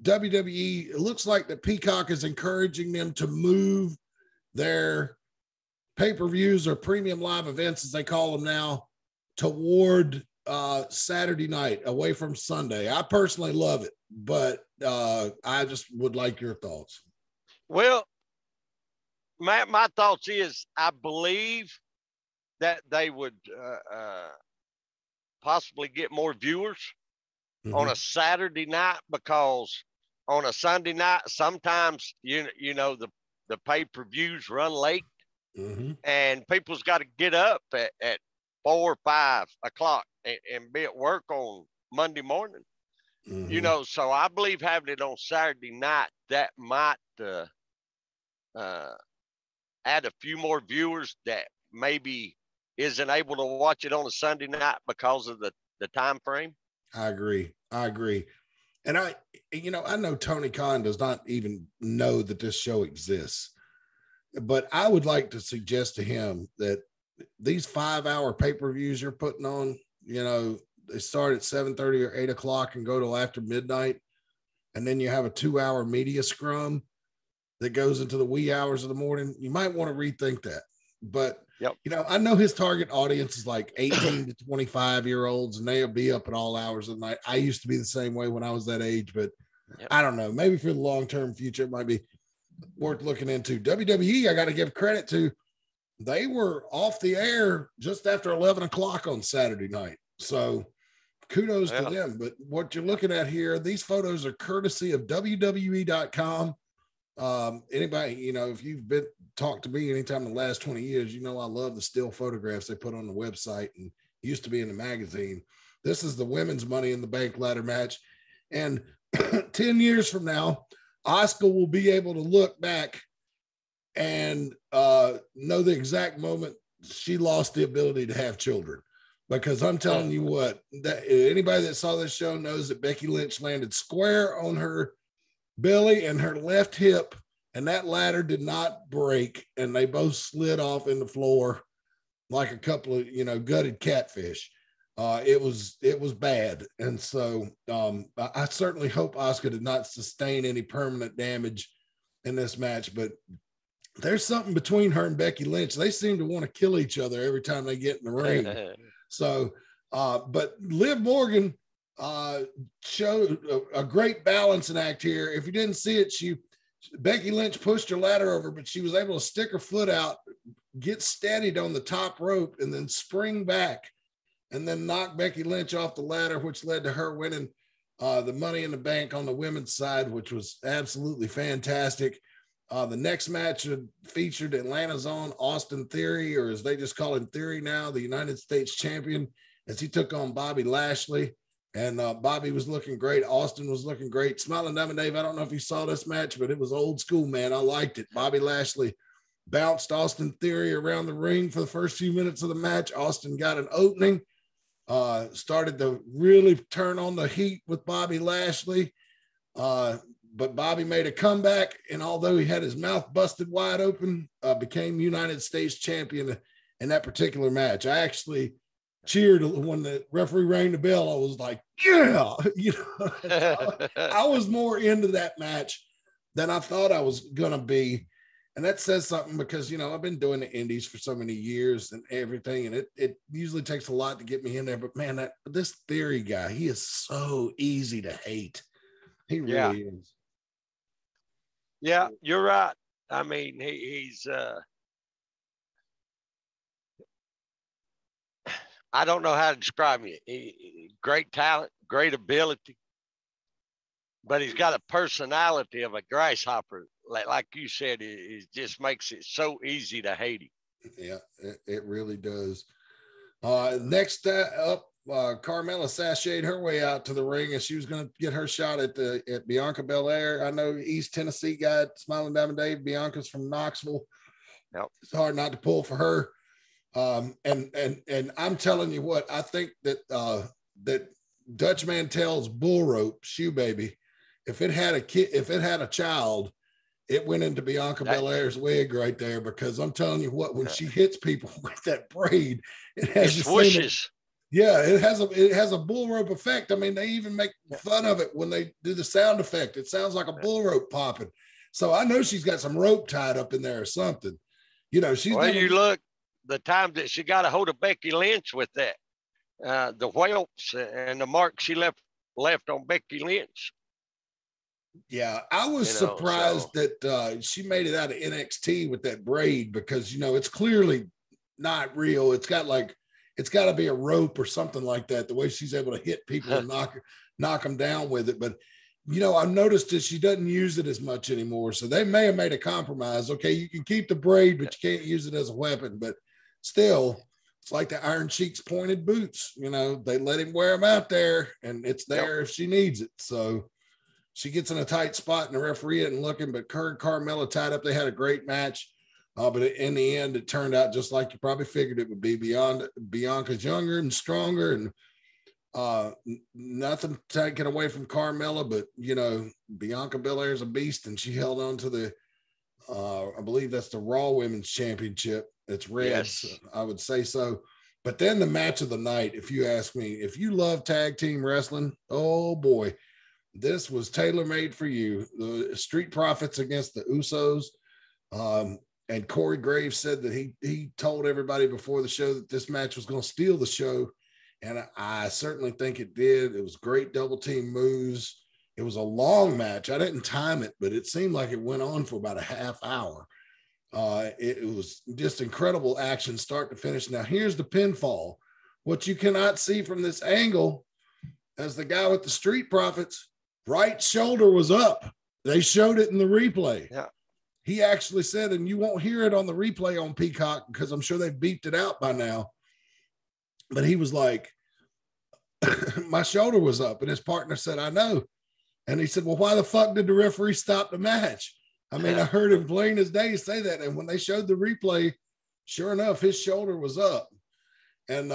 WWE? It looks like that Peacock is encouraging them to move their pay-per-views or premium live events, as they call them now, toward Saturday night, away from Sunday. I personally love it, but I just would like your thoughts. Well, Matt, my thoughts is I believe that they would possibly get more viewers on a Saturday night, because on a Sunday night, sometimes you know the pay-per-views run late, and people's got to get up at 4 or 5 o'clock and be at work on Monday morning. You know, so I believe having it on Saturday night, that might add a few more viewers that maybe isn't able to watch it on a Sunday night because of the time frame. I agree. And I know Tony Khan does not even know that this show exists, but I would like to suggest to him that these 5-hour pay-per-views you're putting on, you know, they start at 7:30 or 8 o'clock and go till after midnight. And then you have a 2-hour media scrum that goes into the wee hours of the morning. You might want to rethink that. But, you know, I know his target audience is like 18 to 25-year-olds, and they'll be up at all hours of the night. I used to be the same way when I was that age, but I don't know. Maybe for the long-term future, it might be worth looking into. WWE, I got to give credit to, they were off the air just after 11 o'clock on Saturday night. So kudos to them. But what you're looking at here, these photos are courtesy of WWE.com. Anybody, you know, if you've been talked to me anytime in the last 20 years, you know I love the still photographs they put on the website and used to be in the magazine. This is the women's Money in the Bank ladder match. And 10 years from now, Asuka will be able to look back and know the exact moment she lost the ability to have children. Because I'm telling you what, that anybody that saw this show knows that Becky Lynch landed square on her belly and her left hip, and that ladder did not break, and they both slid off in the floor like a couple of, you know, gutted catfish. It was bad. And so I certainly hope Asuka did not sustain any permanent damage in this match, but there's something between her and Becky Lynch. They seem to want to kill each other every time they get in the ring. So, but Liv Morgan showed a great balancing act here. If you didn't see it, Becky Lynch pushed her ladder over, but she was able to stick her foot out, get steadied on the top rope, and then spring back, and then knock Becky Lynch off the ladder, which led to her winning the Money in the Bank on the women's side, which was absolutely fantastic. The next match featured Atlanta's own Austin Theory, or as they just call him Theory now, the United States champion, as he took on Bobby Lashley. And Bobby was looking great. Austin was looking great. Smiling Diamond Dave, I don't know if you saw this match, but it was old school, man. I liked it. Bobby Lashley bounced Austin Theory around the ring for the first few minutes of the match. Austin got an opening, started to really turn on the heat with Bobby Lashley. But Bobby made a comeback, and although he had his mouth busted wide open, became United States champion in that particular match. I actually cheered when the referee rang the bell. I was like, yeah, you know, I was more into that match than I thought I was going to be. And that says something because, you know, I've been doing the indies for so many years and everything, and it usually takes a lot to get me in there. But man, this Theory guy, he is so easy to hate. He really is. Yeah, you're right. I mean, he's I don't know how to describe him. Great talent, great ability, but he's got a personality of a grasshopper. Like you said, it just makes it so easy to hate him. Yeah, it really does. Next up, Carmella sashayed her way out to the ring, and she was going to get her shot at Bianca Belair. I know East Tennessee guy, Smiling Diamond Dave. Bianca's from Knoxville. Yep. It's hard not to pull for her. And I'm telling you what, I think that that Dutch Mantel's bull rope shoe baby, if it had a child, it went into Bianca Belair's wig right there, because I'm telling you what, when she hits people with that braid, it has swooshes. Yeah, it has a bull rope effect. I mean, they even make fun of it when they do the sound effect. It sounds like a bull rope popping. So I know she's got some rope tied up in there or something. You know, she's. Well, you look the time that she got a hold of Becky Lynch with that, the whelps and the mark she left on Becky Lynch. Yeah, I was surprised that she made it out of NXT with that braid, because, you know, it's clearly not real. It's got to be a rope or something like that, the way she's able to hit people and knock them down with it. But, you know, I've noticed that she doesn't use it as much anymore. So they may have made a compromise. Okay, you can keep the braid, but you can't use it as a weapon. But still, it's like the Iron Sheik's pointed boots. You know, they let him wear them out there, and it's there if she needs it. So she gets in a tight spot, and the referee isn't looking, but Kurt and Carmella tied up. They had a great match. But in the end, it turned out just like you probably figured it would be. Bianca's younger and stronger, and nothing taken away from Carmella, but, you know, Bianca Belair is a beast, and she held on to the, I believe that's the Raw Women's Championship. It's red. Yes. I would say so. But then the match of the night, if you ask me, if you love tag team wrestling, oh boy, this was tailor-made for you. The Street Profits against the Usos. And Corey Graves said that he told everybody before the show that this match was going to steal the show. And I certainly think it did. It was great double team moves. It was a long match. I didn't time it, but it seemed like it went on for about a half hour. It was just incredible action, start to finish. Now, here's the pinfall. What you cannot see from this angle, as the guy with the Street Profits, right shoulder was up. They showed it in the replay. Yeah. He actually said, and you won't hear it on the replay on Peacock because I'm sure they've beeped it out by now, but he was like, my shoulder was up. And his partner said, I know. And he said, well, why the fuck did the referee stop the match? I mean, I heard him plain as day say that. And when they showed the replay, sure enough, his shoulder was up. And,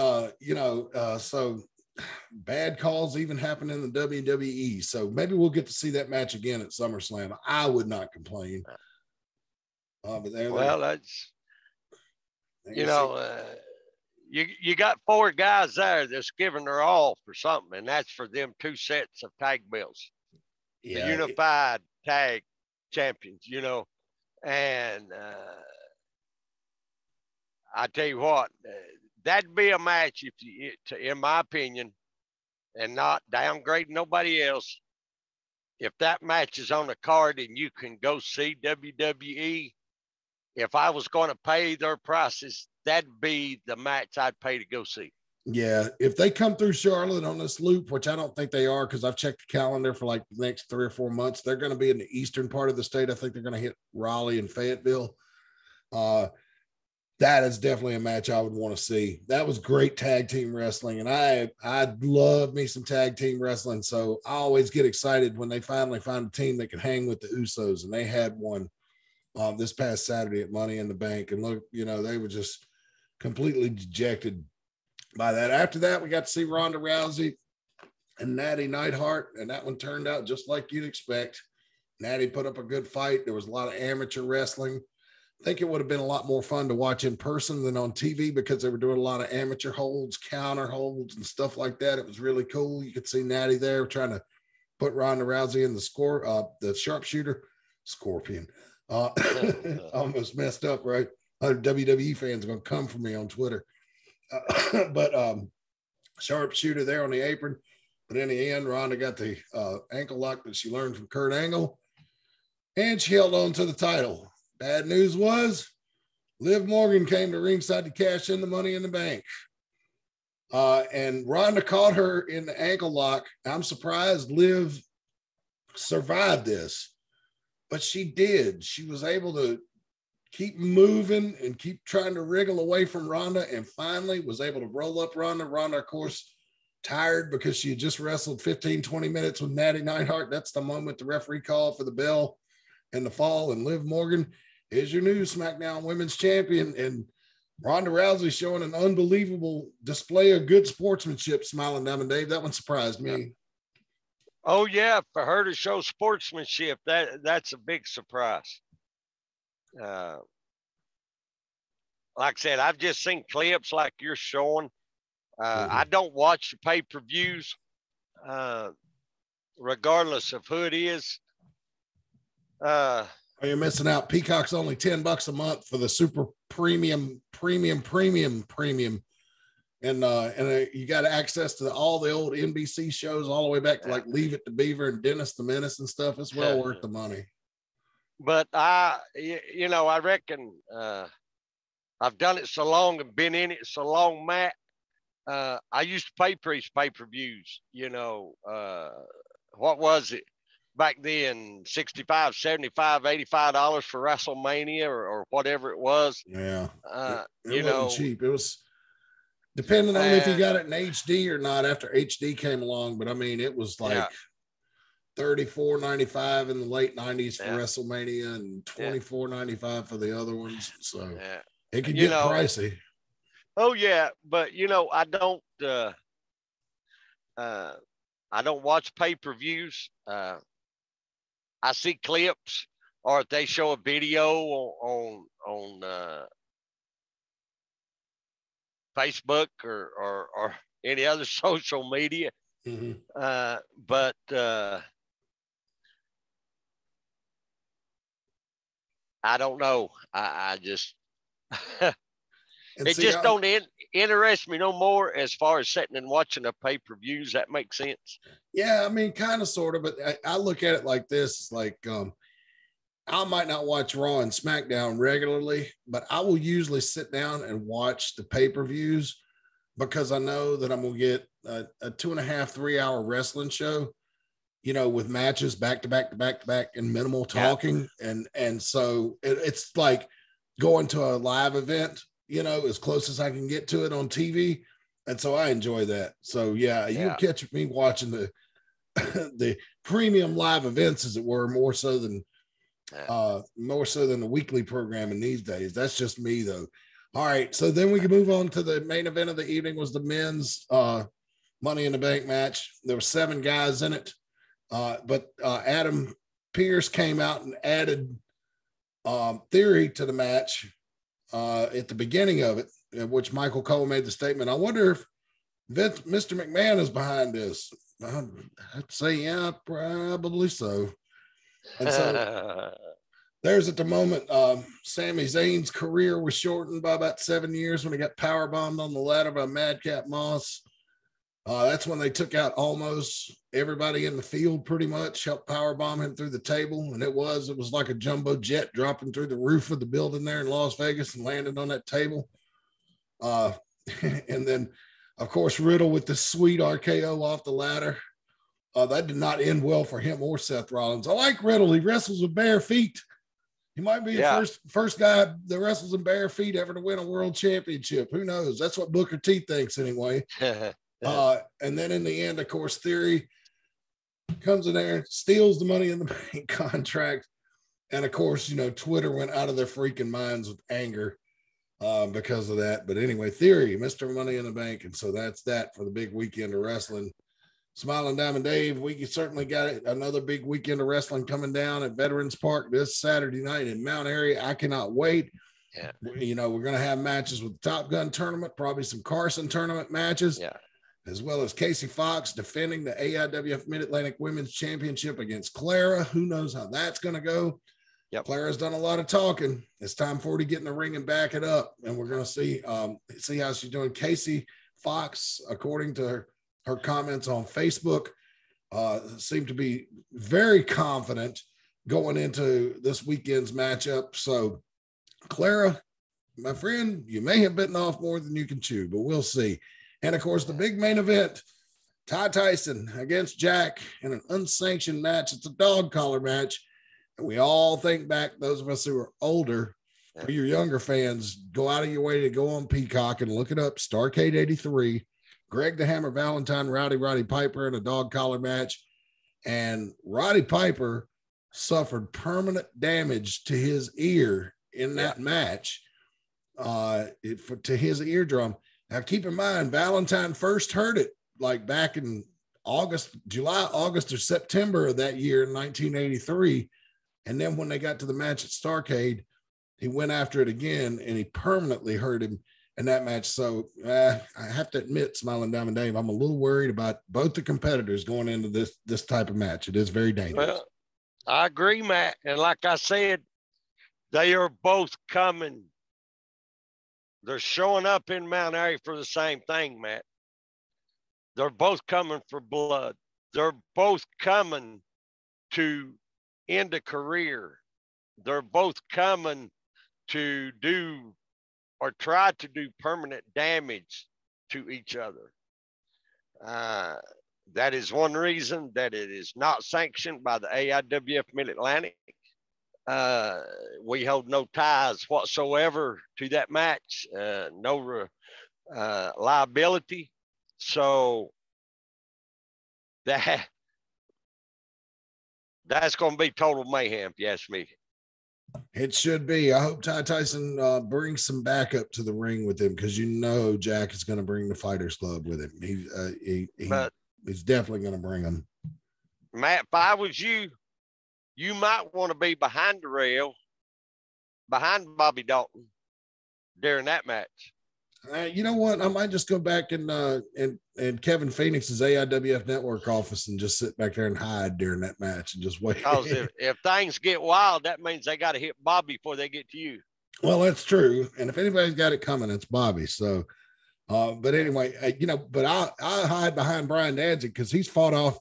so bad calls even happen in the WWE. So maybe we'll get to see that match again at SummerSlam. I would not complain. But that's, you got four guys there that's giving their all for something, and that's for them two sets of tag belts, the unified tag champions, you know. And I tell you what, that'd be a match in my opinion, and not downgrading nobody else. If that match is on a card and you can go see WWE, if I was going to pay their prices, that'd be the match I'd pay to go see. Yeah, if they come through Charlotte on this loop, which I don't think they are, because I've checked the calendar for like the next 3 or 4 months, they're going to be in the eastern part of the state. I think they're going to hit Raleigh and Fayetteville. That is definitely a match I would want to see. That was great tag team wrestling, and I love me some tag team wrestling. So I always get excited when they finally find a team that can hang with the Usos, and they had one this past Saturday at Money in the Bank. And look, you know, they were just completely dejected by that. After that, we got to see Ronda Rousey and Natty Neidhart, and that one turned out just like you'd expect. Natty put up a good fight. There was a lot of amateur wrestling. I think it would have been a lot more fun to watch in person than on TV, because they were doing a lot of amateur holds, counter holds, and stuff like that. It was really cool. You could see Natty there trying to put Ronda Rousey in the sharpshooter, Scorpion. Almost messed up, right? WWE fans are going to come for me on Twitter. But sharpshooter there on the apron. But in the end, Ronda got the ankle lock that she learned from Kurt Angle, and she held on to the title. Bad news was Liv Morgan came to ringside to cash in the Money in the Bank. And Ronda caught her in the ankle lock. I'm surprised Liv survived this, but she did. She was able to keep moving and keep trying to wriggle away from Ronda, and finally was able to roll up Ronda. Ronda, of course, tired because she had just wrestled 15, 20 minutes with Natty Neidhart. That's the moment the referee called for the bell and the fall, and Liv Morgan is your new SmackDown Women's Champion. And Ronda Rousey showing an unbelievable display of good sportsmanship, Smiling Diamond Dave. That one surprised me. Oh, yeah, for her to show sportsmanship, that's a big surprise. Like I said, I've just seen clips like you're showing. I don't watch the pay-per-views, regardless of who it is. You're missing out. Peacock's only $10 a month for the super premium. And you got access to all the old NBC shows all the way back to like Leave It to Beaver and Dennis the Menace and stuff. It's well worth the money. But I reckon I've done it so long and been in it so long, Matt. I used to pay for these pay-per-views, what was it back then? $65, $75, $85 for WrestleMania or whatever it was. Yeah. It wasn't cheap. It was depending on if you got it in HD or not after HD came along. But I mean, it was like $34.95 in the late 90s for WrestleMania and $24.95 for the other ones. So it could get pricey. Oh yeah, but I don't watch pay-per-views. I see clips, or if they show a video on Facebook or any other social media. But I don't know. I just it just don't interest me no more as far as sitting and watching a pay-per-views. That makes sense. Yeah, I mean, kind of, sort of, but I look at it like this. It's like I might not watch Raw and SmackDown regularly, but I will usually sit down and watch the pay-per-views because I know that I'm going to get a 2.5, 3 hour wrestling show, with matches back to back to back to back and minimal talking. And so it's like going to a live event, as close as I can get to it on TV. And so I enjoy that. So you'll catch me watching the premium live events, as it were, more so than the weekly programming these days. That's just me though. All right. So then we can move on to the main event of the evening. Was the men's Money in the Bank match. There were 7 guys in it. But Adam Pearce came out and added Theory to the match at the beginning of it, in which Michael Cole made the statement, I wonder if Mr. McMahon is behind this. I'd say, yeah, probably so. And so there's at the moment, Sami Zayn's career was shortened by about 7 years when he got powerbombed on the ladder by Madcap Moss. That's when they took out almost everybody in the field, pretty much, helped powerbomb him through the table. And it was like a jumbo jet dropping through the roof of the building there in Las Vegas and landed on that table. And then, of course, Riddle with the sweet RKO off the ladder. That did not end well for him or Seth Rollins. I like Riddle. He wrestles with bare feet. He might be the first guy that wrestles in bare feet ever to win a world championship. Who knows? That's what Booker T thinks anyway. And then in the end, of course, Theory comes in there, steals the Money in the Bank contract. And of course, Twitter went out of their freaking minds with anger because of that. But anyway, Theory, Mr. Money in the Bank. And so that's that for the big weekend of wrestling. Smiling Diamond Dave, we certainly got another big weekend of wrestling coming down at Veterans Park this Saturday night in Mount Airy. I cannot wait. Yeah. We're going to have matches with the Top Gun tournament, probably some Carson tournament matches. Yeah. As well as Casey Fox defending the AIWF Mid-Atlantic Women's Championship against Clara. Who knows how that's going to go? Yep. Clara's done a lot of talking. It's time for her to get in the ring and back it up. And we're going to see how she's doing. Casey Fox, according to her comments on Facebook, seemed to be very confident going into this weekend's matchup. So, Clara, my friend, you may have bitten off more than you can chew, but we'll see. And of course, the big main event, Ty Tyson against Jack in an unsanctioned match. It's a dog collar match. And we all think back, those of us who are older, for your younger fans, go out of your way to go on Peacock and look it up. Starrcade 83, Greg the Hammer Valentine, Roddy Piper in a dog collar match. And Roddy Piper suffered permanent damage to his ear in that match, to his eardrum. Now, keep in mind, Valentine first heard it like back in August or September of that year in 1983. And then when they got to the match at Starrcade, he went after it again and he permanently hurt him in that match. So I have to admit, Smiling Diamond Dave, I'm a little worried about both the competitors going into this type of match. It is very dangerous. Well, I agree, Matt. And like I said, they are both coming. They're showing up in Mount Airy for the same thing, Matt. They're both coming for blood. They're both coming to end a career. They're both coming to do or try to do permanent damage to each other. That is one reason that it is not sanctioned by the AIWF Mid-Atlantic. We hold no ties whatsoever to that match, no liability. So that's going to be total mayhem, if you ask me. It should be. I hope Ty Tyson brings some backup to the ring with him, because Jack is going to bring the Fighters Club with him. He's definitely going to bring them. Matt, if I was you, you might want to be behind the rail, behind Bobby Dalton during that match. You know what? I might just go back in Kevin Phoenix's AIWF Network office and just sit back there and hide during that match and just wait. Because if things get wild, that means they got to hit Bobby before they get to you. Well, that's true. And if anybody's got it coming, it's Bobby. So, but anyway, but I hide behind Brian Danzig because he's fought off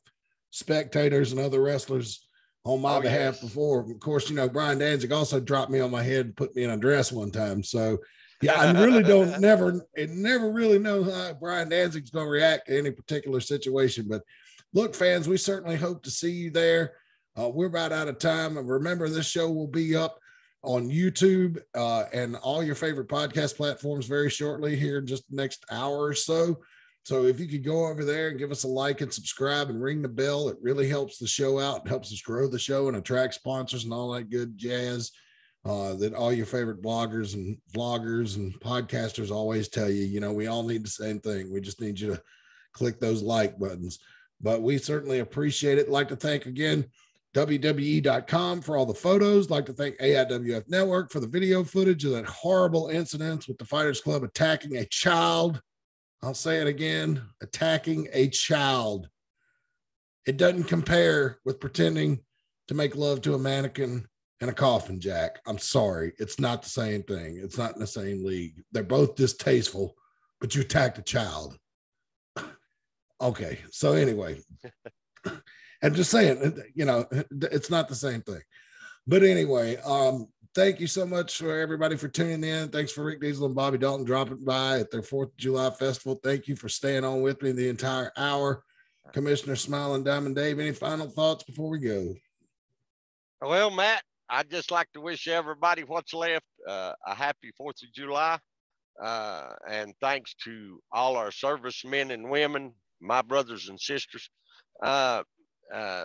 spectators and other wrestlers on my behalf before. Of course, Brian Danzig also dropped me on my head and put me in a dress one time. So, yeah, I really never really know how Brian Danzig's going to react to any particular situation. But look, fans, we certainly hope to see you there. We're about out of time. And remember, this show will be up on YouTube and all your favorite podcast platforms very shortly here in just the next hour or so. So if you could go over there and give us a like and subscribe and ring the bell, it really helps the show out. It helps us grow the show and attract sponsors and all that good jazz. That all your favorite bloggers and vloggers and podcasters always tell you, we all need the same thing. We just need you to click those like buttons. But we certainly appreciate it. I'd like to thank again WWE.com for all the photos. I'd like to thank AIWF Network for the video footage of that horrible incident with the Fighters Club attacking a child. I'll say it again, attacking a child. It doesn't compare with pretending to make love to a mannequin and a coffin jack. I'm sorry. It's not the same thing. It's not in the same league. They're both distasteful, but you attacked a child. Okay. So anyway, I'm just saying, it's not the same thing. But anyway, thank you so much for everybody for tuning in. Thanks for Rick Diesel and Bobby Dalton dropping by at their 4th of July festival. Thank you for staying on with me the entire hour. Commissioner Smiling Diamond Dave, any final thoughts before we go? Well, Matt, I'd just like to wish everybody what's left a happy 4th of July. And thanks to all our servicemen and women, my brothers and sisters,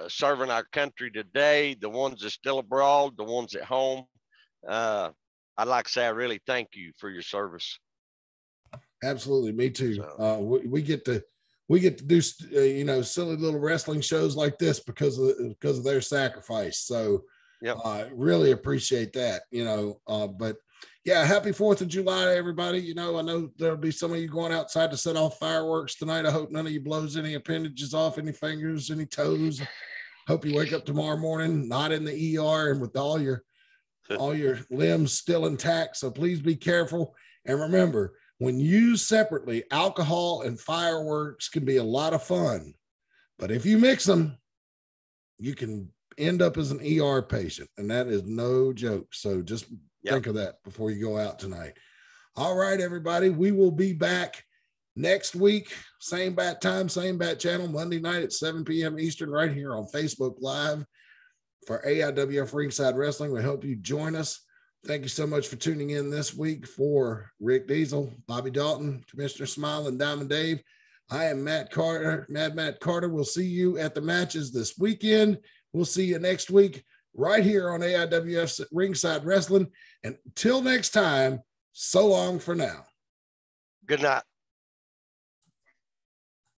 serving our country today, the ones that are still abroad, the ones at home. I'd like to say I really thank you for your service. Absolutely. Me too. So, we get to do, silly little wrestling shows like this because of their sacrifice. So, really appreciate that, but yeah, happy 4th of July to everybody. I know there'll be some of you going outside to set off fireworks tonight. I hope none of you blows any appendages off, any fingers, any toes. Hope you wake up tomorrow morning not in the ER and with all your limbs still intact. So please be careful. And remember, when used separately, alcohol and fireworks can be a lot of fun, but if you mix them, you can end up as an ER patient, and that is no joke. So just think of that before you go out tonight. All right, everybody, we will be back next week, same bat time, same bat channel, Monday night at 7 p.m. Eastern, right here on Facebook Live for AIWF Ringside Wrestling. We hope you join us. Thank you so much for tuning in this week. For Rick Diesel, Bobby Dalton, Commissioner Smile, and Diamond Dave, I am Matt Carter, Mad Matt Carter. We'll see you at the matches this weekend. We'll see you next week right here on AIWF Ringside Wrestling. And until next time, so long for now. Good night.